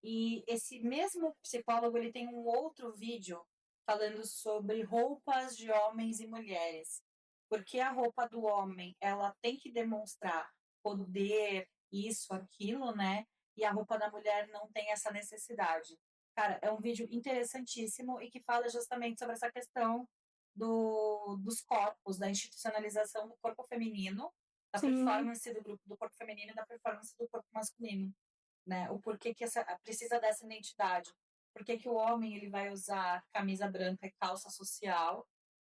E esse mesmo psicólogo, ele tem um outro vídeo falando sobre roupas de homens e mulheres. Porque a roupa do homem, ela tem que demonstrar poder, isso, aquilo, né? E a roupa da mulher não tem essa necessidade. Cara, é um vídeo interessantíssimo e que fala justamente sobre essa questão dos corpos, da institucionalização do corpo feminino, da performance do corpo feminino e da performance do corpo masculino. Né? O porquê que precisa dessa identidade. Por que o homem ele vai usar camisa branca e calça social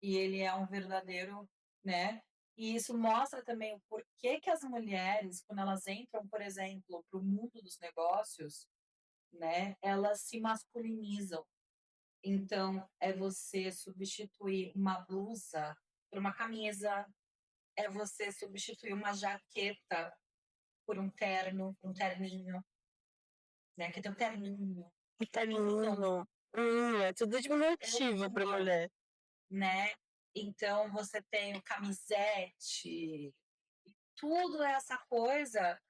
e ele é um verdadeiro, né? E isso mostra também o porquê que as mulheres, quando elas entram, por exemplo, para o mundo dos negócios, né? Elas se masculinizam. Então, é você substituir uma blusa por uma camisa, é você substituir uma jaqueta por um terno, um terninho, né? Que tem um terninho. Terninho. É tudo diminutivo para mulher. Né? Então, você tem o camisete, tudo essa coisa,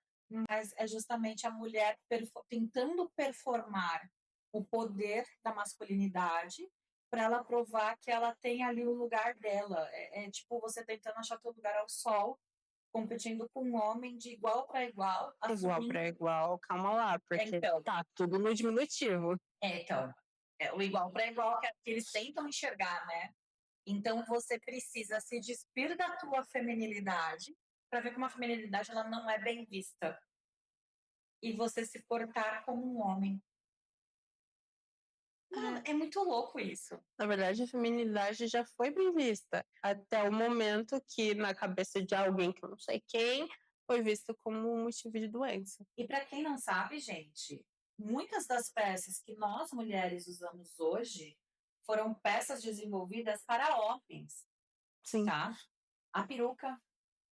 mas é justamente a mulher tentando performar o poder da masculinidade para ela provar que ela tem ali o lugar dela. É tipo você tentando achar teu lugar ao sol, competindo com um homem de igual para igual. Igual para igual, calma lá, porque tá tudo no diminutivo. Então, o igual para igual que eles tentam enxergar, né? Então você precisa se despir da tua feminilidade para ver que uma feminilidade ela não é bem vista. E você se portar como um homem. É muito louco isso. Na verdade, a feminilidade já foi bem vista, até o momento que, na cabeça de alguém que eu não sei quem, foi visto como um motivo de doença. E para quem não sabe, gente, muitas das peças que nós mulheres usamos hoje foram peças desenvolvidas para homens. Sim. Tá? A peruca,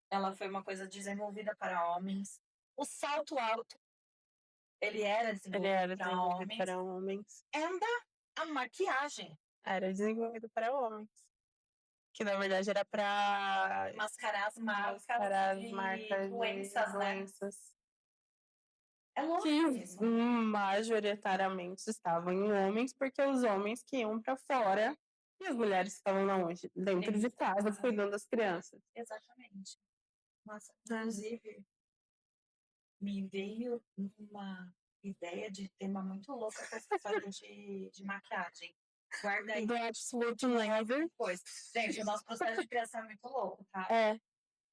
ela foi uma coisa desenvolvida para homens. O salto alto, ele era desenvolvido para homens. A maquiagem era desenvolvido para homens. Que na verdade era para mascarar as marcas de doenças. É louco que isso. majoritariamente estavam em homens, porque os homens que iam para fora e as mulheres estavam onde? Dentro de casa, cuidando das crianças. Exatamente. Nossa, inclusive, me veio uma ideia de tema muito louca com essa história de maquiagem. Guarda aí. Do Absolute Never. Pois. Gente, o nosso processo de criação é muito louco, tá?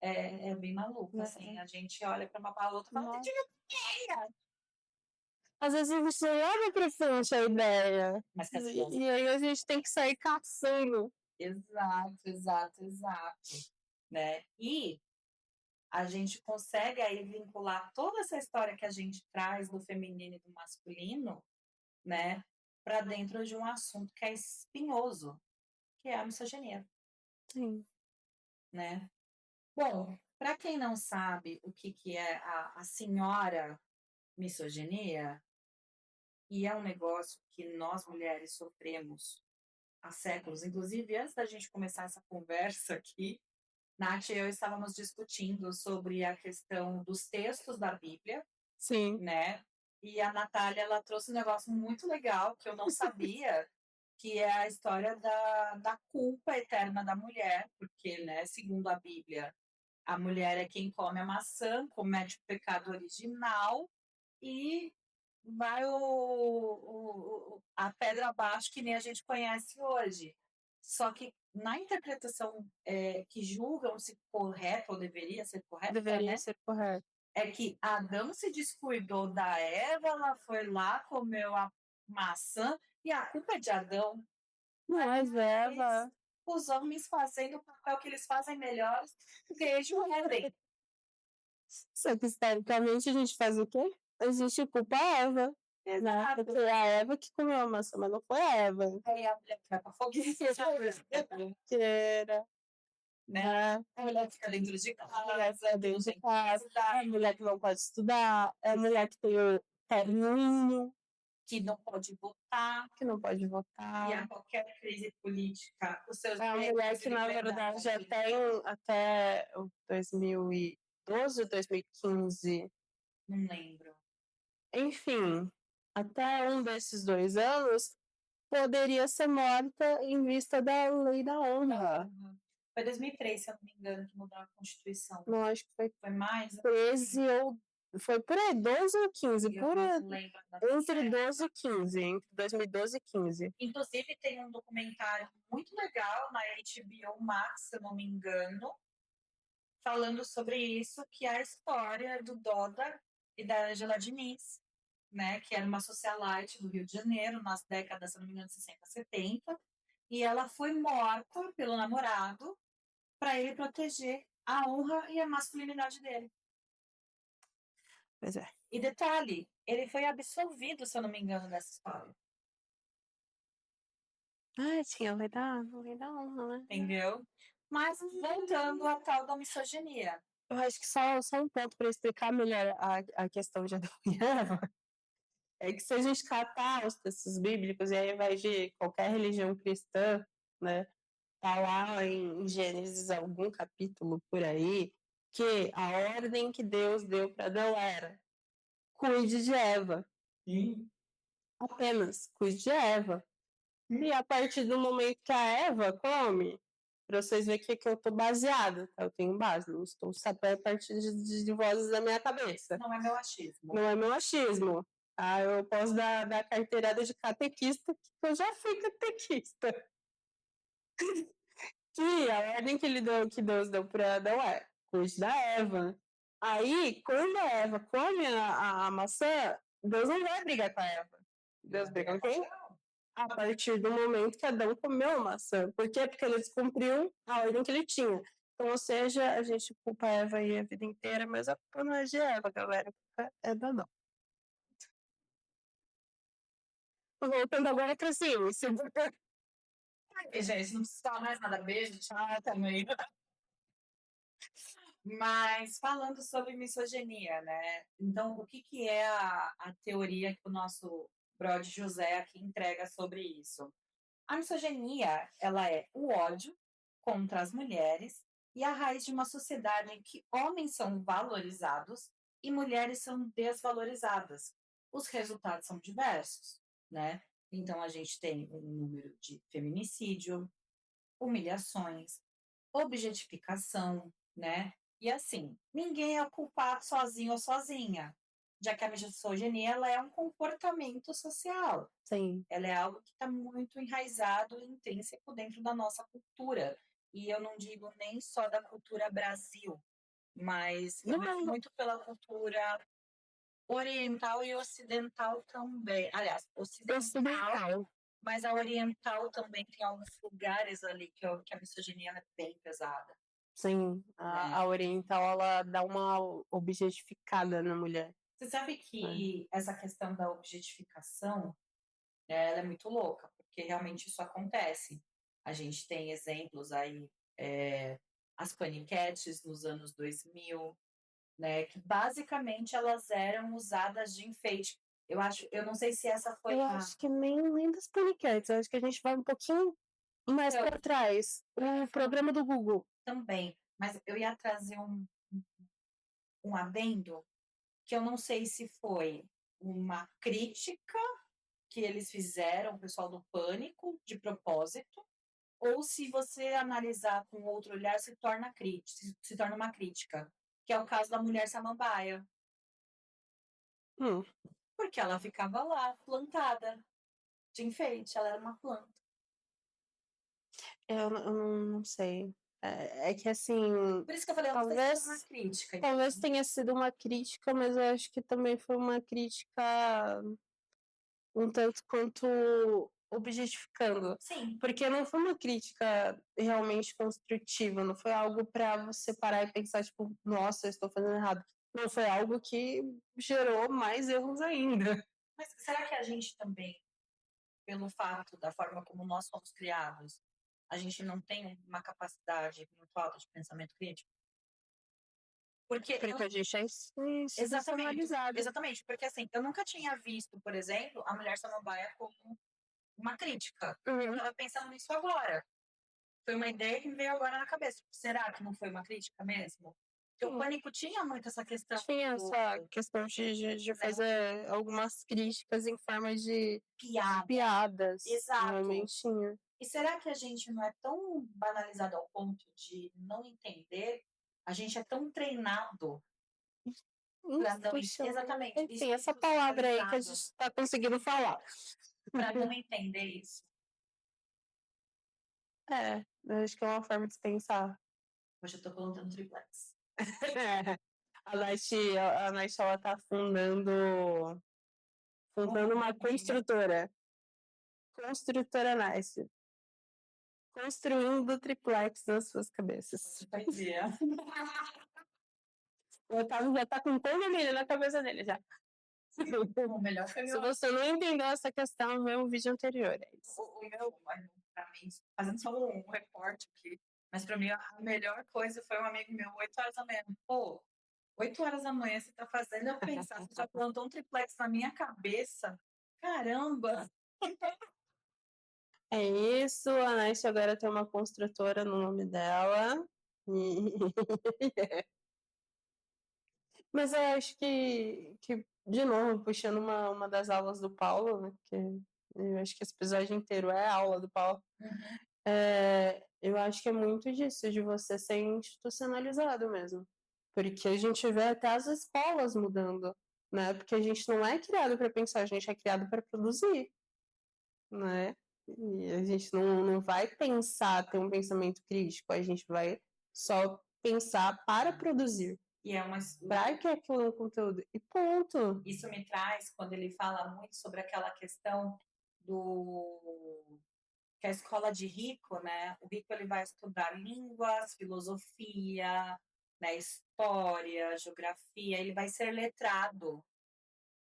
É bem maluco, assim. A gente olha para uma para outra e fala, ideia! Às vezes a gente não leva para frente a ideia. E aí a gente tem que sair caçando. Exato. Né? E a gente consegue aí vincular toda essa história que a gente traz do feminino e do masculino, né, para dentro de um assunto que é espinhoso, que é a misoginia. Sim. Né? Bom, para quem não sabe o que é a senhora misoginia, E é um negócio que nós mulheres sofremos há séculos. Inclusive, antes da gente começar essa conversa aqui, Nath e eu estávamos discutindo sobre a questão dos textos da Bíblia, Sim. né? E a Natália, ela trouxe um negócio muito legal que eu não sabia, que é a história da culpa eterna da mulher, porque, né, segundo a Bíblia, a mulher é quem come a maçã, comete o pecado original e vai a pedra abaixo que nem a gente conhece hoje. Só que na interpretação que julgam se correta ou deveria ser correta, Deveria né? ser correto. É que Adão se descuidou da Eva, ela foi lá, comeu a maçã, e a culpa é de Adão. Mas Eva. Os homens fazendo o papel que eles fazem melhor desde o Éden. Só que historicamente a gente faz o quê? A gente culpa a Eva. Exato. Foi a Eva que comeu a maçã, mas não foi a Eva. Aí a mulher vai pra fogueira, Inteira. né? A mulher fica dentro de A mulher casa, fica dentro de casa, estudar, a mulher que não pode estudar, a mulher que tem o terninho, que não pode votar, que não pode e votar. a qualquer crise política, os seus É uma mulher que, na verdade, já tem até o 2012, 2015. Não lembro. Enfim, até um desses 2 anos poderia ser morta em vista da lei da honra. Foi 2003, se eu não me engano, que mudou a Constituição. Não, acho que Foi mais? 13 ou... Foi por aí, 12 ou 15. Eu não lembro. Entre 12 e 15. Entre 2012 e 15. Inclusive, tem um documentário muito legal na HBO Max, se eu não me engano, falando sobre isso, que é a história do Doda e da Angela Diniz, né, que era uma socialite do Rio de Janeiro, nas décadas, se não me engano, 60, 70, e ela foi morta pelo namorado para ele proteger a honra e a masculinidade dele. Pois é. E detalhe, ele foi absolvido, se eu não me engano, dessa história. Ah, tinha lei da honra, né? Entendeu? Mas voltando à tal da misoginia. Eu acho que só um ponto para explicar melhor a questão de Adão e Eva é que se a gente catar os textos bíblicos, e aí vai de qualquer religião cristã, né? Tá lá em Gênesis algum capítulo por aí, que a ordem que Deus deu para Adão era: cuide de Eva. Sim. Apenas cuide de Eva. E a partir do momento que a Eva come, para vocês verem que eu estou baseada, tá? Eu tenho base, não estou sabendo a partir de vozes da minha cabeça. Não é meu achismo. Não é meu achismo. Ah, eu posso dar carteirada de catequista, que eu já fui catequista. Que a ordem que Deus deu para Adão é: cuide da Eva. Aí, quando a Eva come a maçã, Deus não vai brigar com a Eva. Deus briga com quem? A partir do momento que Adão comeu a maçã. Por quê? Porque ele descumpriu a ordem que ele tinha. Então, ou seja, a gente culpa a Eva aí a vida inteira, mas a culpa não é de Eva, galera. A culpa é da Adão. Voltando agora para ciência. Gente, não precisa falar mais nada. Beijo, tchau, também. Mas falando sobre misoginia, né? Então, o que é a teoria que o nosso brother José aqui entrega sobre isso? A misoginia, ela é o ódio contra as mulheres e a raiz de uma sociedade em que homens são valorizados e mulheres são desvalorizadas. Os resultados são diversos, né? Então, a gente tem um número de feminicídio, humilhações, objetificação, né? E assim, ninguém é culpado sozinho ou sozinha, já que a misoginia ela é um comportamento social. Sim. Ela é algo que está muito enraizado e intrínseco dentro da nossa cultura. E eu não digo nem só da cultura Brasil, mas muito pela cultura oriental e ocidental também. Aliás, ocidental. Mas a oriental também tem alguns lugares ali que a misoginia é bem pesada. Sim, a oriental ela dá uma objetificada na mulher. Você sabe que essa questão da objetificação, ela é muito louca, porque realmente isso acontece. A gente tem exemplos aí, as paniquetes nos anos 2000, né, que basicamente elas eram usadas de enfeite. Eu não sei se essa foi Eu acho que nem das paniquetes, eu acho que a gente vai um pouquinho mais Então, para trás. O programa do Google. também, mas eu ia trazer um adendo, que eu não sei se foi uma crítica que eles fizeram, o pessoal do Pânico, de propósito, ou se você analisar com outro olhar, se torna uma crítica, que é o caso da mulher samambaia. Hum, Porque ela ficava lá, plantada, de enfeite, ela era uma planta. eu não sei. É que assim, Por isso que eu falei, eu não sei se foi uma crítica. talvez tenha sido uma crítica, mas eu acho que também foi uma crítica um tanto quanto objetificando. Sim, Porque não foi uma crítica realmente construtiva, não foi algo para você parar e pensar, tipo, nossa, eu estou fazendo errado. Não, foi algo que gerou mais erros ainda. mas será que a gente também, pelo fato da forma como nós fomos criados, a gente não tem uma capacidade muito alta de pensamento crítico? Porque Porque a gente é exatamente, institucionalizado. exatamente, porque assim, eu nunca tinha visto, por exemplo, a mulher samambaia como uma crítica. Eu Uhum. estava pensando nisso agora. Foi uma ideia que me veio agora na cabeça. Será que não foi uma crítica mesmo? Porque o Pânico tinha muito essa questão. Tinha essa questão de fazer algumas críticas em forma de piadas. Exato. Realmente tinha. E será que a gente não é tão banalizado ao ponto de não entender? A gente é tão treinado para não exatamente. Enfim, essa palavra aí que a gente está conseguindo falar. Para não entender isso. Eu acho que é uma forma de se pensar. Hoje eu estou plantando triplex. A Nath, ela tá fundando uma construtora. Construtora Nath. Construindo triplex nas suas cabeças. Poesia. O Otávio já tá com condomínio na cabeça dele já. O melhor foi Se você não entendeu essa questão, vê um vídeo anterior. É isso. o meu, para mim, fazendo só um recorte aqui, mas para mim a melhor coisa foi um amigo meu, 8 horas da manhã. Pô, 8 horas da manhã você tá fazendo eu pensar, você já plantou um triplex na minha cabeça? Caramba! É isso, a Nath agora tem uma construtora no nome dela. Mas eu acho que de novo, puxando uma das aulas do Paulo, né? Que eu acho que esse episódio inteiro é a aula do Paulo. Eu acho que é muito disso, de você ser institucionalizado mesmo. Porque a gente vê até as escolas mudando, né? Porque a gente não é criado para pensar, a gente é criado para produzir, né? E a gente não vai pensar, ter um pensamento crítico, a gente vai só pensar para produzir. E é uma. Para que aquilo é um conteúdo. E ponto. Isso me traz quando ele fala muito sobre aquela questão do que a escola de rico, né? O rico ele vai estudar línguas, filosofia, né, história, geografia, ele vai ser letrado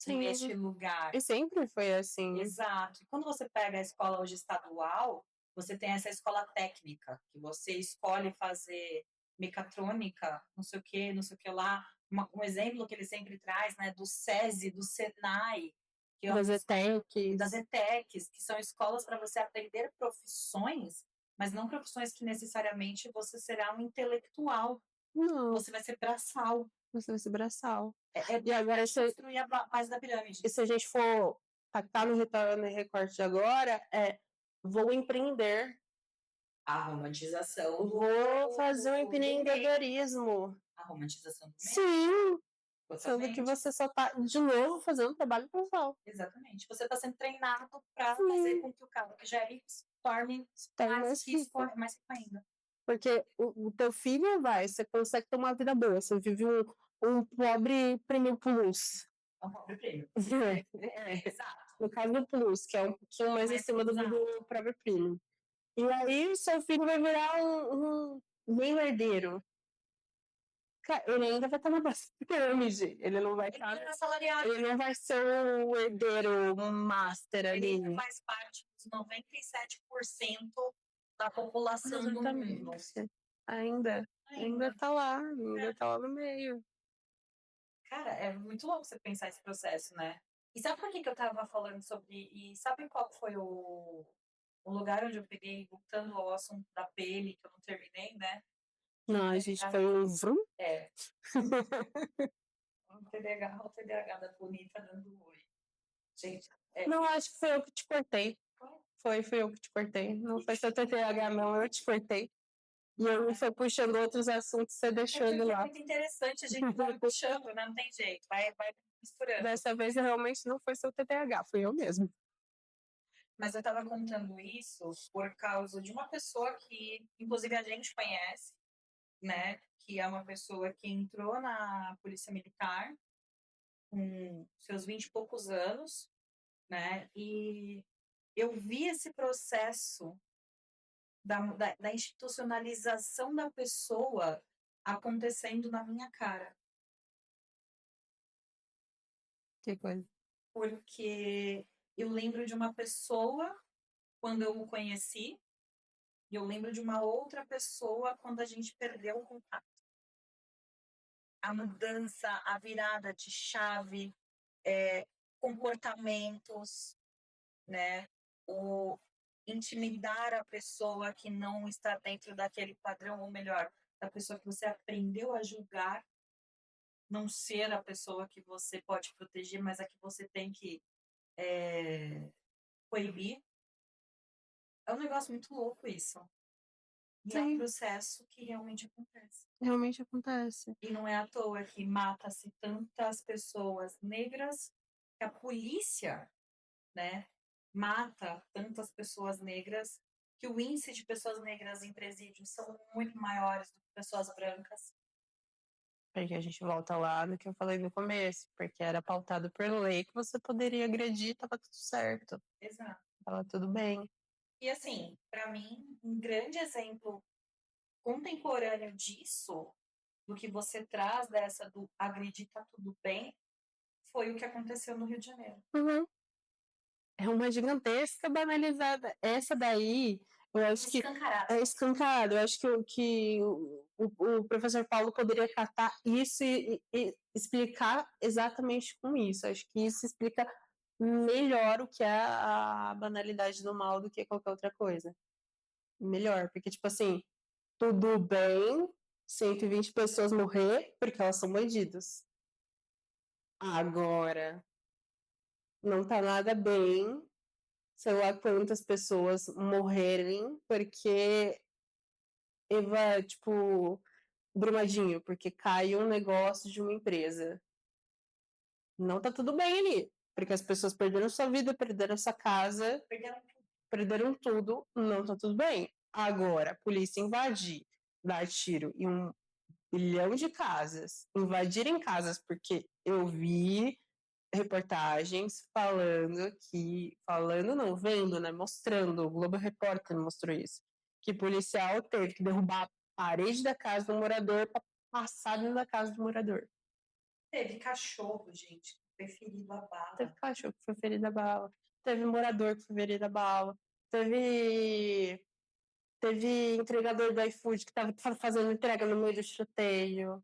neste lugar. E sempre foi assim. Exato. E quando você pega a escola hoje estadual, você tem essa escola técnica, que você escolhe fazer mecatrônica, não sei o que lá. Um exemplo que ele sempre traz, né, do SESI, do Senai, que das ETECs, que são escolas para você aprender profissões, mas não profissões que necessariamente você será um intelectual. Não. Você vai ser braçal. Você vai ser braçal. E agora você construir a base da pirâmide. E se a gente for tacar no recorte de agora, vou empreender. A romantização. Vou fazer um empreendedorismo. A romantização do meio. Sim. Totalmente. Sendo que você só tá, de novo, fazendo trabalho braçal. Exatamente. Você está sendo treinado para fazer com que o cara que já é rico se torne mais rico ainda. Porque o teu filho você consegue ter uma vida boa. Você vive um pobre prêmio plus. É um pobre prêmio. Exato. No caso do plus, que é um pouquinho mais acima do próprio prêmio. E aí o seu filho vai virar um meio herdeiro. Cara, ele ainda vai estar na base da pirâmide. Ele não vai estar. Ele não vai ser o herdeiro, um master ali. Ele faz parte dos 97% da população do mundo. Ainda tá lá no meio. Cara, é muito louco você pensar esse processo, né? E sabe por que eu tava falando sobre... E sabe qual foi o lugar onde eu peguei, voltando ao assunto da pele, que eu não terminei, né? Não, a gente foi um vrum. É. O TDAH da bonita dando oi. Gente, Não, acho que foi eu que te cortei. Foi eu que te cortei. Não foi seu TTH, não, eu te cortei. E eu fui puxando outros assuntos, você deixou ele É lá. muito interessante, a gente vai puxando, né? Não tem jeito, vai misturando. Dessa vez realmente não foi seu TTH, fui eu mesmo. Mas eu estava contando isso por causa de uma pessoa que, inclusive, a gente conhece, né? Que é uma pessoa que entrou na Polícia Militar com seus 20 e poucos anos, né? E eu vi esse processo da institucionalização da pessoa acontecendo na minha cara. Que coisa. Porque eu lembro de uma pessoa quando eu o conheci, e eu lembro de uma outra pessoa quando a gente perdeu o contato. A mudança, a virada de chave, comportamentos, né? O intimidar a pessoa que não está dentro daquele padrão, ou melhor, da pessoa que você aprendeu a julgar, não ser a pessoa que você pode proteger, mas a que você tem que coibir. É um negócio muito louco isso. E é um Sim, processo que realmente acontece. realmente acontece. E não é à toa que mata-se tantas pessoas negras, que a polícia, né, mata tantas pessoas negras, que o índice de pessoas negras em presídios são muito maiores do que pessoas brancas. Porque a gente volta lá no que eu falei no começo, porque era pautado por lei que você poderia agredir, tava tudo certo, Exato. tava tudo bem. E assim, para mim, um grande exemplo contemporâneo disso, do que você traz dessa do agredir tá tudo bem, foi o que aconteceu no Rio de Janeiro. Uhum. É uma gigantesca banalizada. Essa daí, eu acho que Escancarado. é escancarado. Eu acho que o professor Paulo poderia catar isso e explicar exatamente com isso. Eu acho que isso explica melhor o que é a banalidade do mal do que qualquer outra coisa. Melhor, porque, tipo assim, tudo bem 120 pessoas morrer porque elas são bandidos. Agora, não tá nada bem, sei lá quantas pessoas morrerem porque Eva, tipo, Brumadinho, porque cai um negócio de uma empresa. Não tá tudo bem ali, porque as pessoas perderam sua vida, perderam sua casa, perderam tudo, não tá tudo bem. Agora, a polícia invadir, dar tiro em 1 bilhão de casas, invadirem casas, porque eu vi reportagens falando não, vendo, né, mostrando, o Globo Repórter mostrou isso, que policial teve que derrubar a parede da casa do morador para passar dentro da casa do morador. Teve cachorro, gente, que foi ferido a bala. Teve cachorro que foi ferido a bala, teve morador que foi ferido a bala, teve entregador do iFood que estava fazendo entrega no meio do tiroteio.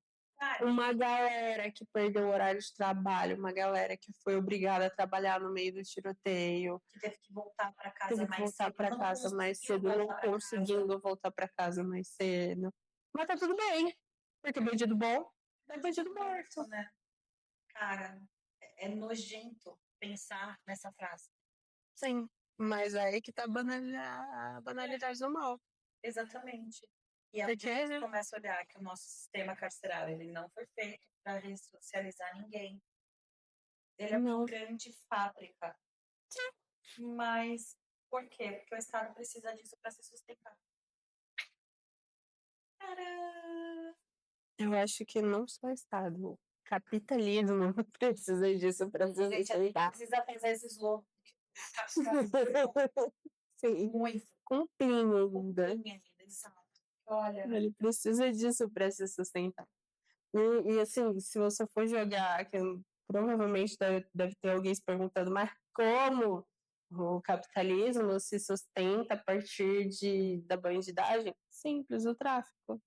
Uma galera que perdeu o horário de trabalho, uma galera que foi obrigada a trabalhar no meio do tiroteio. Que teve que voltar para casa Teve que voltar para casa mais cedo, não conseguindo voltar para casa mais cedo. Mas tá tudo bem, porque bandido bom é bandido morto. Né? Cara, é nojento pensar nessa frase. Sim, mas aí que tá a banalidade do mal. Exatamente. E a Porque gente começa a olhar que o nosso sistema carcerário ele não foi feito para ressocializar ninguém. Ele é uma grande fábrica. Mas por quê? Porque o Estado precisa disso para se sustentar. Tcharam! eu acho que não só o Estado, o capitalismo precisa disso para se sustentar. Precisa fazer esses loucos. Sim, Muito. com pinga ainda. Exato. Olha. Ele precisa disso para se sustentar. E assim, se você for jogar, que provavelmente deve ter alguém se perguntando, mas como o capitalismo se sustenta a partir da bandidagem? Simples, o tráfico.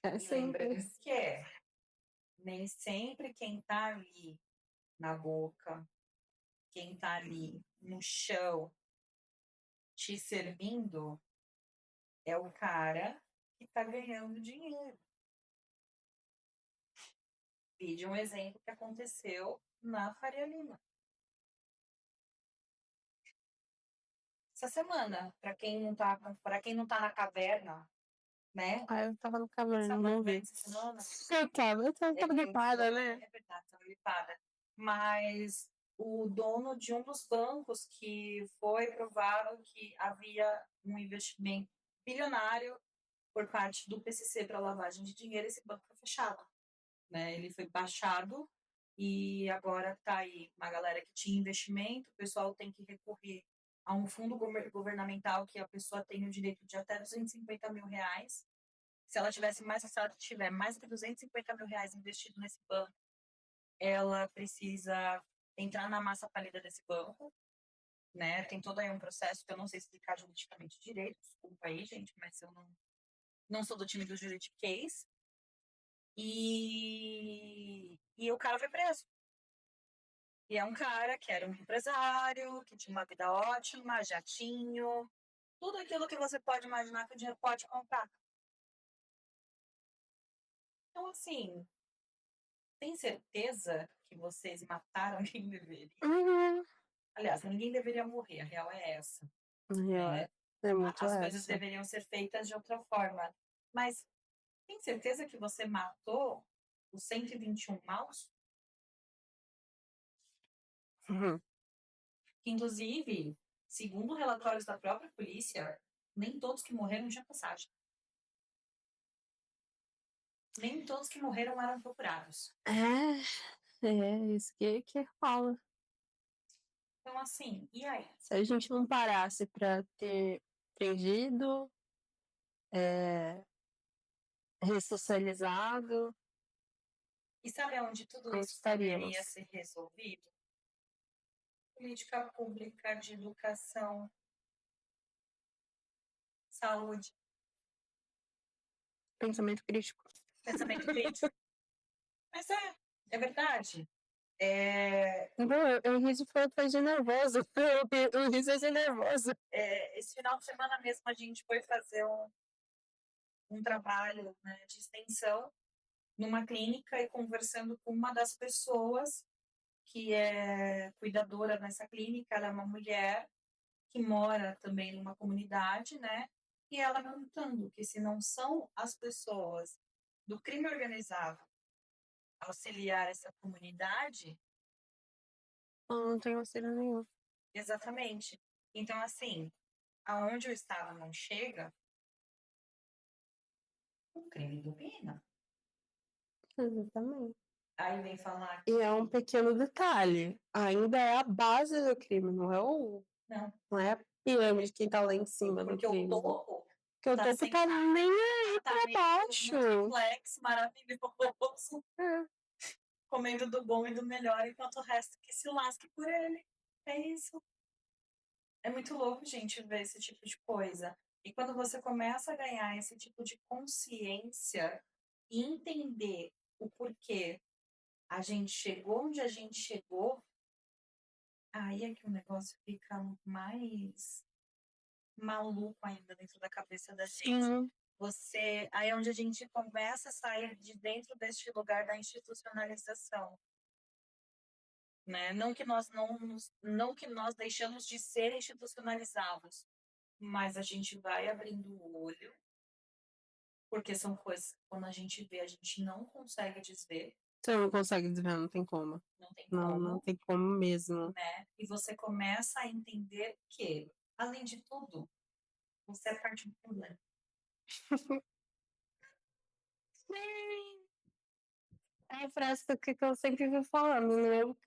É simples. Lembrando que nem sempre quem está ali na boca, quem tá ali no chão te servindo é o cara que tá ganhando dinheiro. Vide um exemplo que aconteceu na Faria Lima. Essa semana, para quem não tá na caverna, né? Ah, eu tava no caverna, Sabe não vi. essa semana? Eu tava gripada, né? É verdade, tava gripada. Mas o dono de um dos bancos que foi provado que havia um investimento bilionário por parte do PCC para lavagem de dinheiro, esse banco foi fechado, né? Ele foi baixado e agora está aí uma galera que tinha investimento, o pessoal tem que recorrer a um fundo governamental que a pessoa tem o direito de até R$ 250 mil. Se ela tiver mais de R$ 250 mil investido nesse banco, ela precisa entrar na massa pálida desse banco, né? Tem todo aí um processo que eu não sei explicar juridicamente direito, desculpa aí, gente, mas eu não sou do time do juridiquês. E o cara foi preso. E é um cara que era um empresário, que tinha uma vida ótima, jatinho, tudo aquilo que você pode imaginar que o dinheiro pode comprar. Então, assim, tem certeza que vocês mataram quem deveria? Uhum. Aliás, ninguém deveria morrer, a real é essa. É, é muito As coisas essa. deveriam ser feitas de outra forma. Mas tem certeza que você matou os 121 maus? Uhum. Que, inclusive, segundo relatórios da própria polícia, nem todos que morreram tinham passagem. Nem todos que morreram eram procurados. É isso que rola. Então, assim, e aí? Se a gente não parasse pra ter prendido, ressocializado, E sabe onde tudo onde isso poderia estaríamos? ser resolvido? Política pública de educação, saúde, Pensamento crítico. pensamento crítico. Mas é verdade. Não, eu riso foi de nervoso. Eu riso de nervoso. Esse final de semana mesmo a gente foi fazer um trabalho, né, de extensão numa clínica e conversando com uma das pessoas que é cuidadora nessa clínica. Ela é uma mulher que mora também numa comunidade, né? E ela perguntando que se não são as pessoas do crime organizado auxiliar essa comunidade, Eu não tenho auxílio nenhum. exatamente. Então, assim, aonde o Estado não chega, o crime domina. Exatamente. Aí vem falar E é um pequeno detalhe. Ainda é a base do crime, não é não é a pirâmide quem tá lá em cima do porque o crime. topo Porque o tá topo sem tá nem aí tá pra meio baixo. no triplex maravilhoso, É. comendo do bom e do melhor, enquanto o resto que se lasque por ele. É isso. É muito louco, gente, ver esse tipo de coisa. E quando você começa a ganhar esse tipo de consciência e entender o porquê a gente chegou onde a gente chegou, aí é que o negócio fica mais maluco ainda dentro da cabeça da gente. Sim. Aí é onde a gente começa a sair de dentro deste lugar da institucionalização, né? Não que nós deixamos de ser institucionalizados, mas a gente vai abrindo o olho, porque são coisas que quando a gente vê, a gente não consegue desver, Você não consegue desver, não tem como. não tem Não, como, não tem como mesmo. né? E você começa a entender que, além de tudo, você é parte do problema. É a frase que eu sempre vou falando,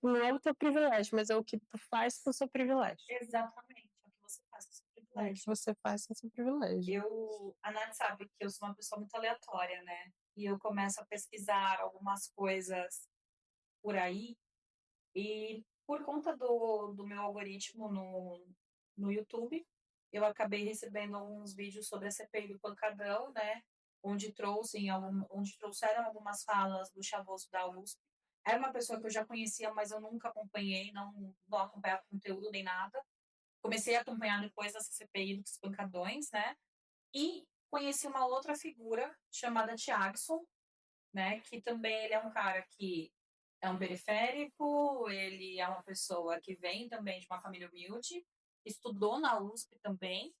não é o teu privilégio, mas é o que tu faz com o seu privilégio. Exatamente, é o que você faz com o seu É o que privilégio. você faz com o seu privilégio. A Nath sabe que eu sou uma pessoa muito aleatória, né? E eu começo a pesquisar algumas coisas por aí, e por conta do meu algoritmo no YouTube, eu acabei recebendo alguns vídeos sobre a CPI do Pancadão, né? Onde trouxeram algumas falas do Chavoso da USP, Era uma pessoa que eu já conhecia, mas eu nunca acompanhei, não acompanhava conteúdo nem nada. Comecei a acompanhar depois dessa CPI dos pancadões, né? E conheci uma outra figura chamada Tiagson, né? Que também ele é um cara que é um periférico, ele é uma pessoa que vem também de uma família humilde, estudou na USP também,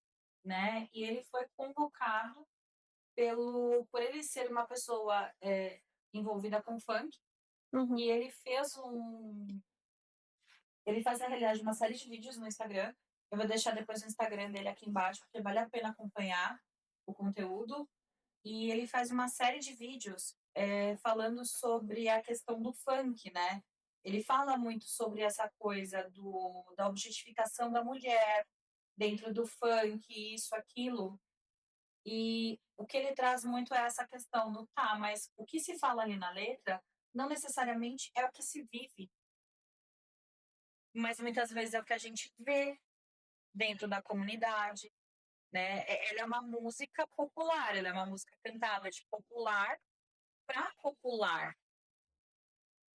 né? E ele foi convocado por ele ser uma pessoa envolvida com funk, Uhum. e ele faz, na realidade, uma série de vídeos no Instagram. Eu vou deixar depois o Instagram dele aqui embaixo, porque vale a pena acompanhar o conteúdo. E ele faz uma série de vídeos falando sobre a questão do funk, né? Ele fala muito sobre essa coisa da objetificação da mulher dentro do funk, isso, aquilo. E o que ele traz muito é essa questão do tá, mas o que se fala ali na letra não necessariamente é o que se vive, mas muitas vezes é o que a gente vê dentro da comunidade, né? Ela é uma música popular, ela é uma música cantada de popular para popular.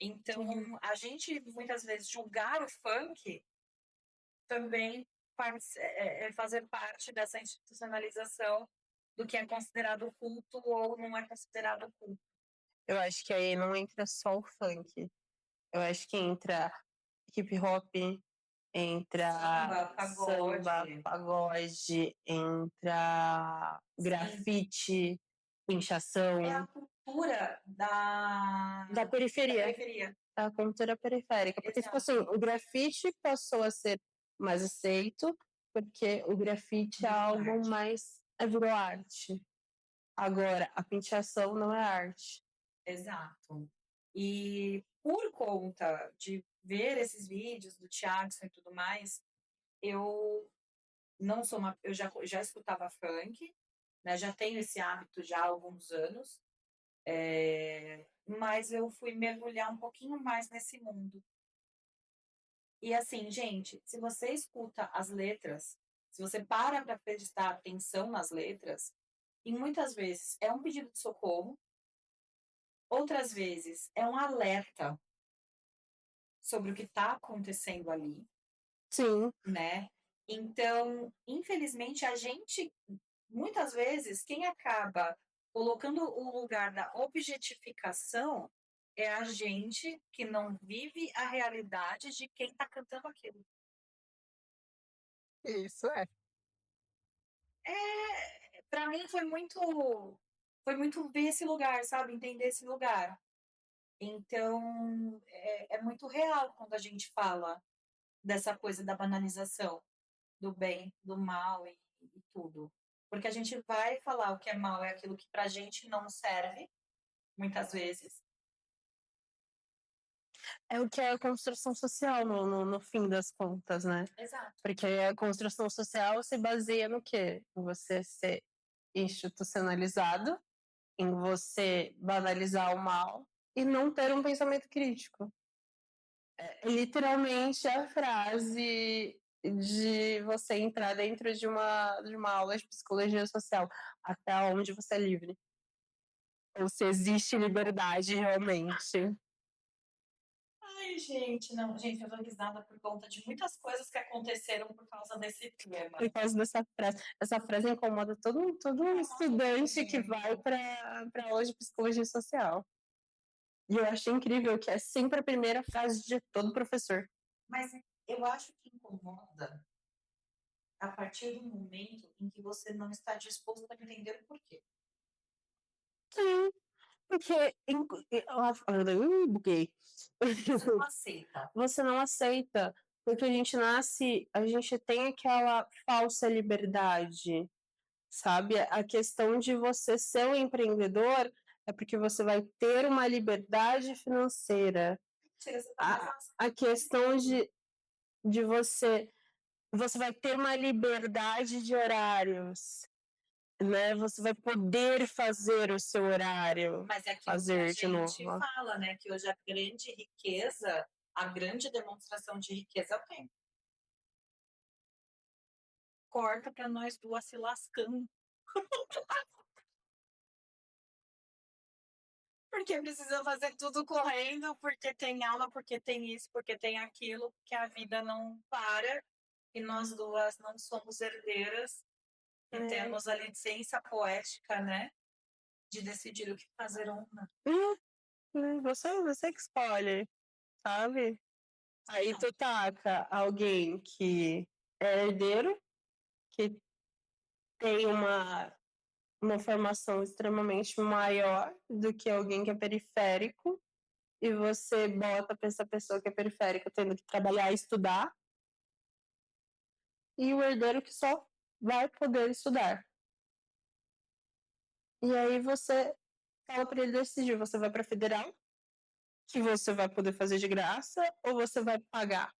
Então, a gente muitas vezes julgar o funk também fazer parte dessa institucionalização do que é considerado culto ou não é considerado culto. Eu acho que aí não entra só o funk. Eu acho que entra hip hop, entra samba, pagode, entra grafite, pinchação. É a cultura da periferia. A cultura periférica. Porque, tipo assim, o grafite passou a ser mais aceito, porque o grafite é algo mais. Virou arte. Agora, a pinchação não é arte. Exato. E por conta de ver esses vídeos do Thiagson e tudo mais, eu não sou eu já escutava funk, né? Já tenho esse hábito já há alguns anos, mas eu fui mergulhar um pouquinho mais nesse mundo. E assim, gente, se você escuta as letras, se você para prestar atenção nas letras, e muitas vezes é um pedido de socorro, outras vezes é um alerta sobre o que está acontecendo ali. Sim. Né? Então, infelizmente, muitas vezes, quem acaba colocando o lugar da objetificação é a gente que não vive a realidade de quem está cantando aquilo. Isso é. Para mim foi muito ver esse lugar, sabe? Entender esse lugar. Então, é muito real quando a gente fala dessa coisa da banalização do bem, do mal e tudo. Porque a gente vai falar o que é mal é aquilo que pra gente não serve, muitas vezes. É o que é a construção social, no fim das contas, né? Exato. Porque a construção social se baseia no quê? Em você ser institucionalizado, em você banalizar o mal e não ter um pensamento crítico. É literalmente a frase de você entrar dentro de uma aula de psicologia social, até onde você é livre. Ou se existe liberdade realmente. Ai, gente, não, gente, eu tô risada por conta de muitas coisas que aconteceram por causa desse tema. Por causa dessa frase. Essa frase incomoda todo estudante que vai para aula de psicologia social. E eu acho incrível que é sempre a primeira frase de todo professor. Mas eu acho que incomoda a partir do momento em que você não está disposto a entender o porquê. Sim, porque. Buguei. Você não aceita. Você não aceita. Porque a gente tem aquela falsa liberdade, sabe? A questão de você ser um empreendedor é porque você vai ter uma liberdade financeira. A questão de você vai ter uma liberdade de horários, né? Você vai poder fazer o seu horário. Mas é aquilo que a gente fala, né? Que hoje a grande riqueza, a grande demonstração de riqueza é o tempo. Corta para nós duas se lascando. Porque precisa fazer tudo correndo, porque tem aula, porque tem isso, porque tem aquilo, que a vida não para e nós duas não somos herdeiras e temos a licença poética, né, de decidir o que fazer ou não. Você que escolhe, sabe? Aí tu taca alguém que é herdeiro, que tem uma formação extremamente maior do que alguém que é periférico, e você bota para essa pessoa que é periférica tendo que trabalhar e estudar, e o herdeiro que só vai poder estudar. E aí você fala para ele decidir, você vai para federal, que você vai poder fazer de graça, ou você vai pagar?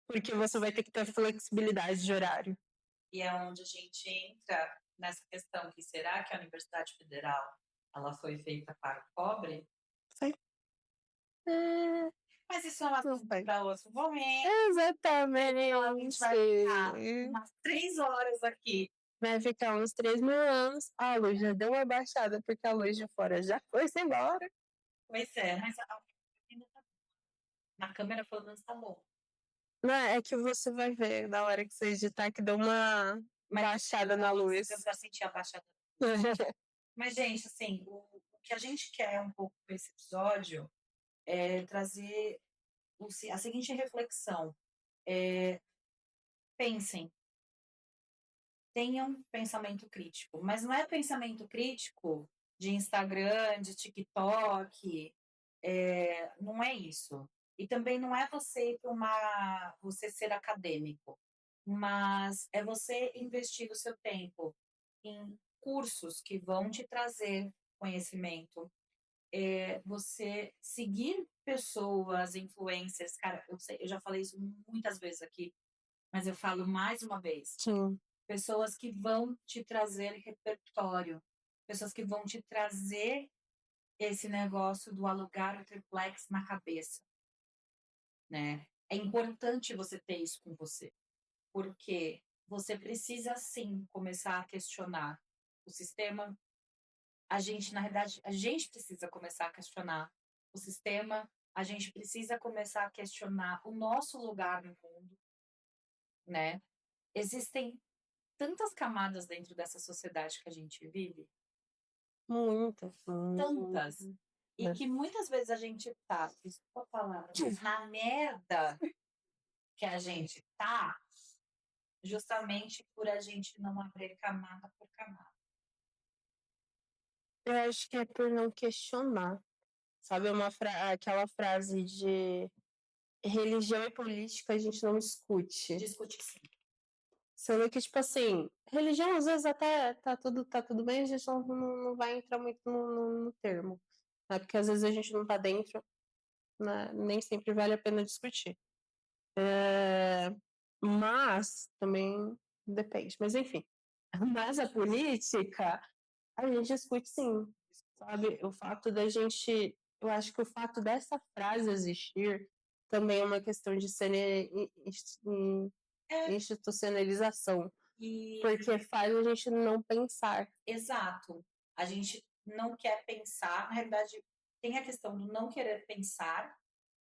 Porque você vai ter que ter flexibilidade de horário. E é onde a gente entra nessa questão que será que a Universidade Federal ela foi feita para o pobre? Sim. Mas isso é um assunto para outro momento. Exatamente. A gente vai ficar umas 3 horas aqui. Vai ficar uns 3.000 anos. A luz já deu uma baixada, porque a luz de fora já foi-se embora. Pois é, mas ainda tá na câmera pelo menos tá bom. Não, é que você vai ver na hora que você editar que deu uma baixada na luz. Eu já senti a baixada. Mas, gente, assim, o que a gente quer um pouco com esse episódio é trazer a seguinte reflexão. Pensem, tenham pensamento crítico, mas não é pensamento crítico de Instagram, de TikTok, não é isso. E também não é você ser acadêmico, mas é você investir o seu tempo em cursos que vão te trazer conhecimento, você seguir pessoas, influencers, cara, eu já falei isso muitas vezes aqui, mas eu falo mais uma vez. Sim. Pessoas que vão te trazer repertório, pessoas que vão te trazer esse negócio do alugar o triplex na cabeça, né? É importante você ter isso com você, porque você precisa sim começar a questionar o sistema. Na verdade, a gente precisa começar a questionar o sistema, a gente precisa começar a questionar o nosso lugar no mundo, né? Existem tantas camadas dentro dessa sociedade que a gente vive, Muitas. tantas, e que muitas vezes a gente tá, desculpa a palavra, na merda que a gente tá, justamente por a gente não abrir camada por camada. Eu acho que é por não questionar. Sabe, aquela frase de religião e política a gente não discute. Discute sim. Sendo que, tipo assim, religião às vezes até tá tudo bem, a gente não vai entrar muito no termo. Né? Porque às vezes a gente não tá dentro, né? Nem sempre vale a pena discutir. Mas também depende. Mas enfim. Mas a política, a gente discute sim. Sabe? O fato da gente. Eu acho que o fato dessa frase existir também é uma questão de institucionalização. Porque faz a gente não pensar. Exato. A gente não quer pensar, na realidade, tem a questão do não querer pensar,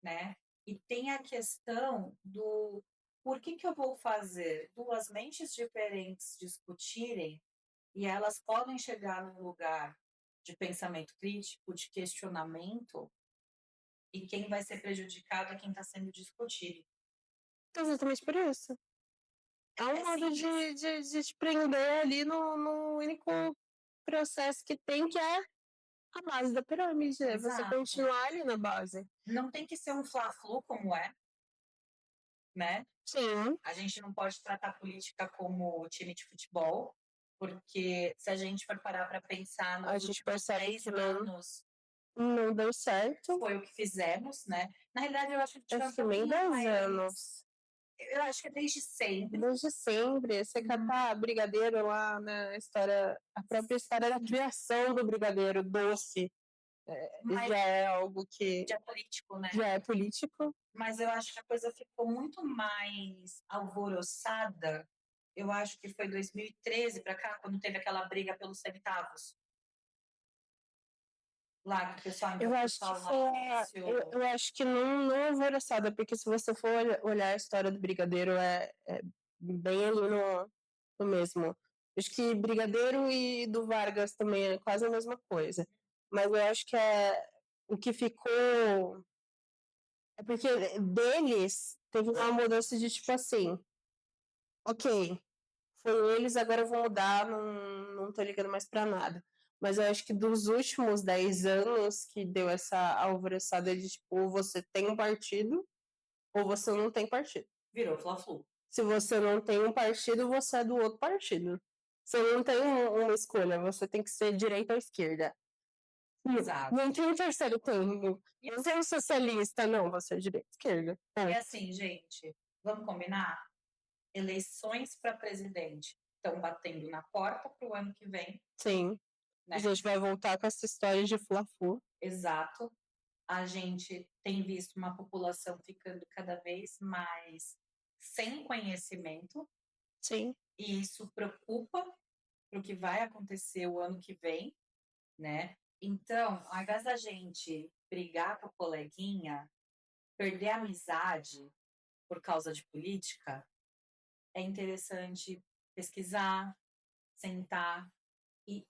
né? E tem a questão do por que eu vou fazer duas mentes diferentes discutirem e elas podem chegar num lugar de pensamento crítico, de questionamento, e quem vai ser prejudicado é quem está sendo discutido. Exatamente por isso. É um modo de te prender ali no único processo que tem, que é a base da pirâmide. É você continuar ali na base. Não tem que ser um fla-flu como é, né? Sim. A gente não pode tratar a política como time de futebol, porque se a gente for parar para pensar nos últimos 10 anos, não deu certo. Foi o que fizemos, né? Na realidade, eu acho que nem 10 anos. Eu acho que é desde sempre. Desde sempre. Você catar brigadeiro lá na história, a própria história da criação do brigadeiro doce. Já é algo que. Já é político, né? Já é político. Mas eu acho que a coisa ficou muito mais alvoroçada. Eu acho que foi 2013 para cá, quando teve aquela briga pelos centavos. lá que o pessoal Eu acho que eu acho que não alvoroçada, porque se você for olhar a história do Brigadeiro, é bem ali no mesmo. Acho que Brigadeiro e do Vargas também é quase a mesma coisa. Mas eu acho que o que ficou. É porque deles teve uma mudança de tipo assim. Ok, foi eles, agora eu vou mudar, não tô ligando mais pra nada. Mas eu acho que dos últimos 10 anos que deu essa alvoroçada de tipo, ou você tem um partido, ou você não tem partido. Virou Fla-Flu. Se você não tem um partido, você é do outro partido. Você não tem uma escolha, você tem que ser direita ou esquerda. Exato. Não tem um terceiro termo. Não tem um socialista, não, você é direita ou esquerda. E assim, gente, vamos combinar? Eleições para presidente estão batendo na porta para o ano que vem. Sim. Né? A gente vai voltar com essa história de Fla-Flu. Exato. A gente tem visto uma população ficando cada vez mais sem conhecimento. Sim. E isso preocupa para o que vai acontecer o ano que vem, né? Então, ao invés da gente brigar com o coleguinha, perder a amizade por causa de política, é interessante pesquisar, sentar e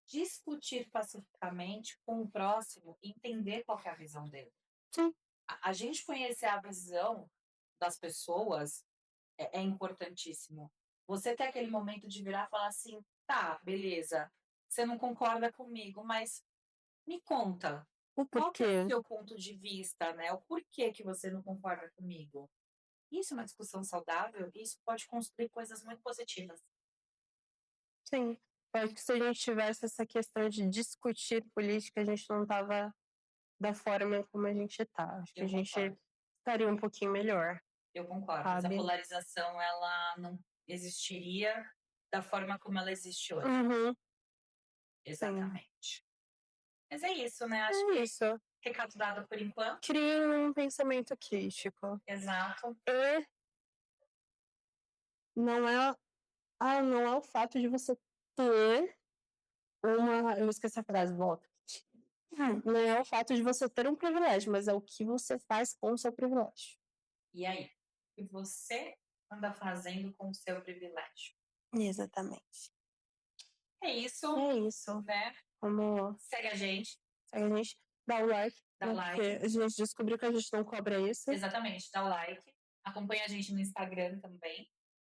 discutir pacificamente com o próximo e entender qual é a visão dele. Sim. A gente conhecer a visão das pessoas é importantíssimo. Você ter aquele momento de virar e falar assim, tá, beleza, você não concorda comigo, mas me conta, O qual que é porquê? o seu ponto de vista, né? O porquê que você não concorda comigo? Isso é uma discussão saudável e isso pode construir coisas muito positivas. Sim. Eu acho que se a gente tivesse essa questão de discutir política, a gente não tava da forma como a gente tá. Acho que Eu a gente concordo. estaria um pouquinho melhor. Eu concordo. Essa Sabe? polarização, ela não existiria da forma como ela existe hoje. Uhum. Exatamente. Mas é isso, né? Acho É isso. que recado dado por enquanto. Crie um pensamento crítico. Exato. E não é o fato de você ter uma. Eu esqueci a frase, volta. Não é o fato de você ter um privilégio, mas é o que você faz com o seu privilégio. E aí? O que você anda fazendo com o seu privilégio? Exatamente. É isso. É isso. Né? Como Segue a gente. Segue a gente, dá o like. Dá o like. Porque a gente descobriu que a gente não cobra isso. Exatamente, dá o like. Acompanha a gente no Instagram também,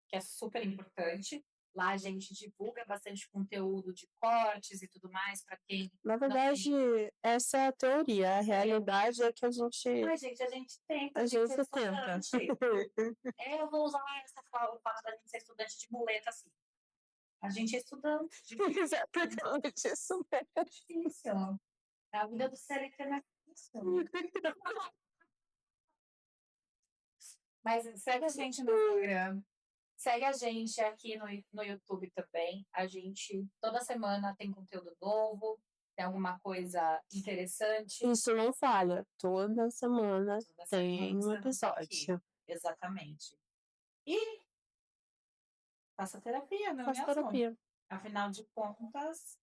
que é super importante. Lá a gente divulga bastante conteúdo de cortes e tudo mais para quem. Na verdade, essa é a teoria. A realidade é que a gente. Ai, gente, a gente tenta. A gente tenta. Eu vou usar o fato da gente ser estudante de muleta assim. A gente é estudante. Exatamente isso mesmo. É difícil. A vida do CLT não é difícil. Mas segue a gente no Instagram. Segue a gente aqui no YouTube também. A gente, toda semana, tem conteúdo novo, tem alguma coisa interessante. Isso não falha. Toda semana tem um episódio. Exatamente. E faça terapia, não é Faça mesmo? terapia. Afinal de contas,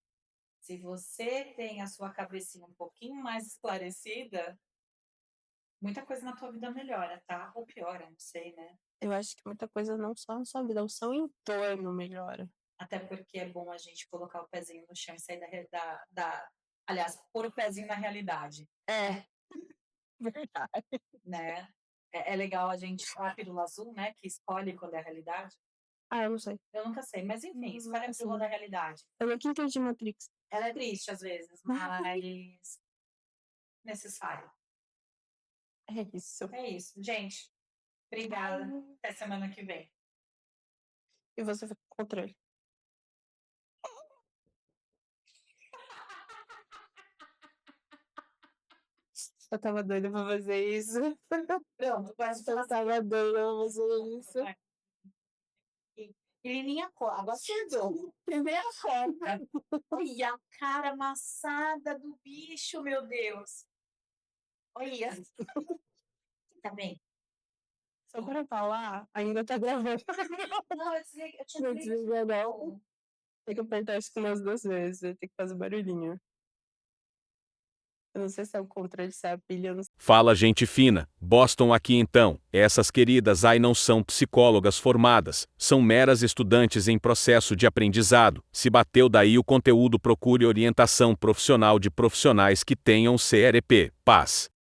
se você tem a sua cabecinha um pouquinho mais esclarecida, muita coisa na tua vida melhora, tá? Ou piora, não sei, né? Eu acho que muita coisa não só na sua vida, o seu entorno melhora. Até porque é bom a gente colocar o pezinho no chão e sair aliás, pôr o pezinho na realidade. É. Verdade. Né? É legal a gente a pílula azul, né? Que escolhe quando é a realidade. Ah, eu não sei. Eu nunca sei, mas enfim, escolhe a pílula da realidade. Eu nunca entendi Matrix. Ela é triste às vezes, mas necessário. É isso. É isso, gente. Obrigada. Até semana que vem. E você fica com o controle. Eu tava doida pra fazer isso. Pronto, Eu tava doida pra fazer isso. Pequenininha cor, agora acertou. Primeira foto. Olha a cara amassada do bicho, meu Deus. Olha. Tá bem. Só para falar, ainda tá gravando. Não, eu desliguei. Não desliga, não. Tem que apertar isso umas 2 vezes. Tem que fazer barulhinho. Eu não sei se é o controle, se é a pilha, eu não sei. Fala gente fina, Boston aqui então. Essas queridas aí não são psicólogas formadas, são meras estudantes em processo de aprendizado. Se bateu daí o conteúdo, procure orientação profissional de profissionais que tenham CRP. Paz.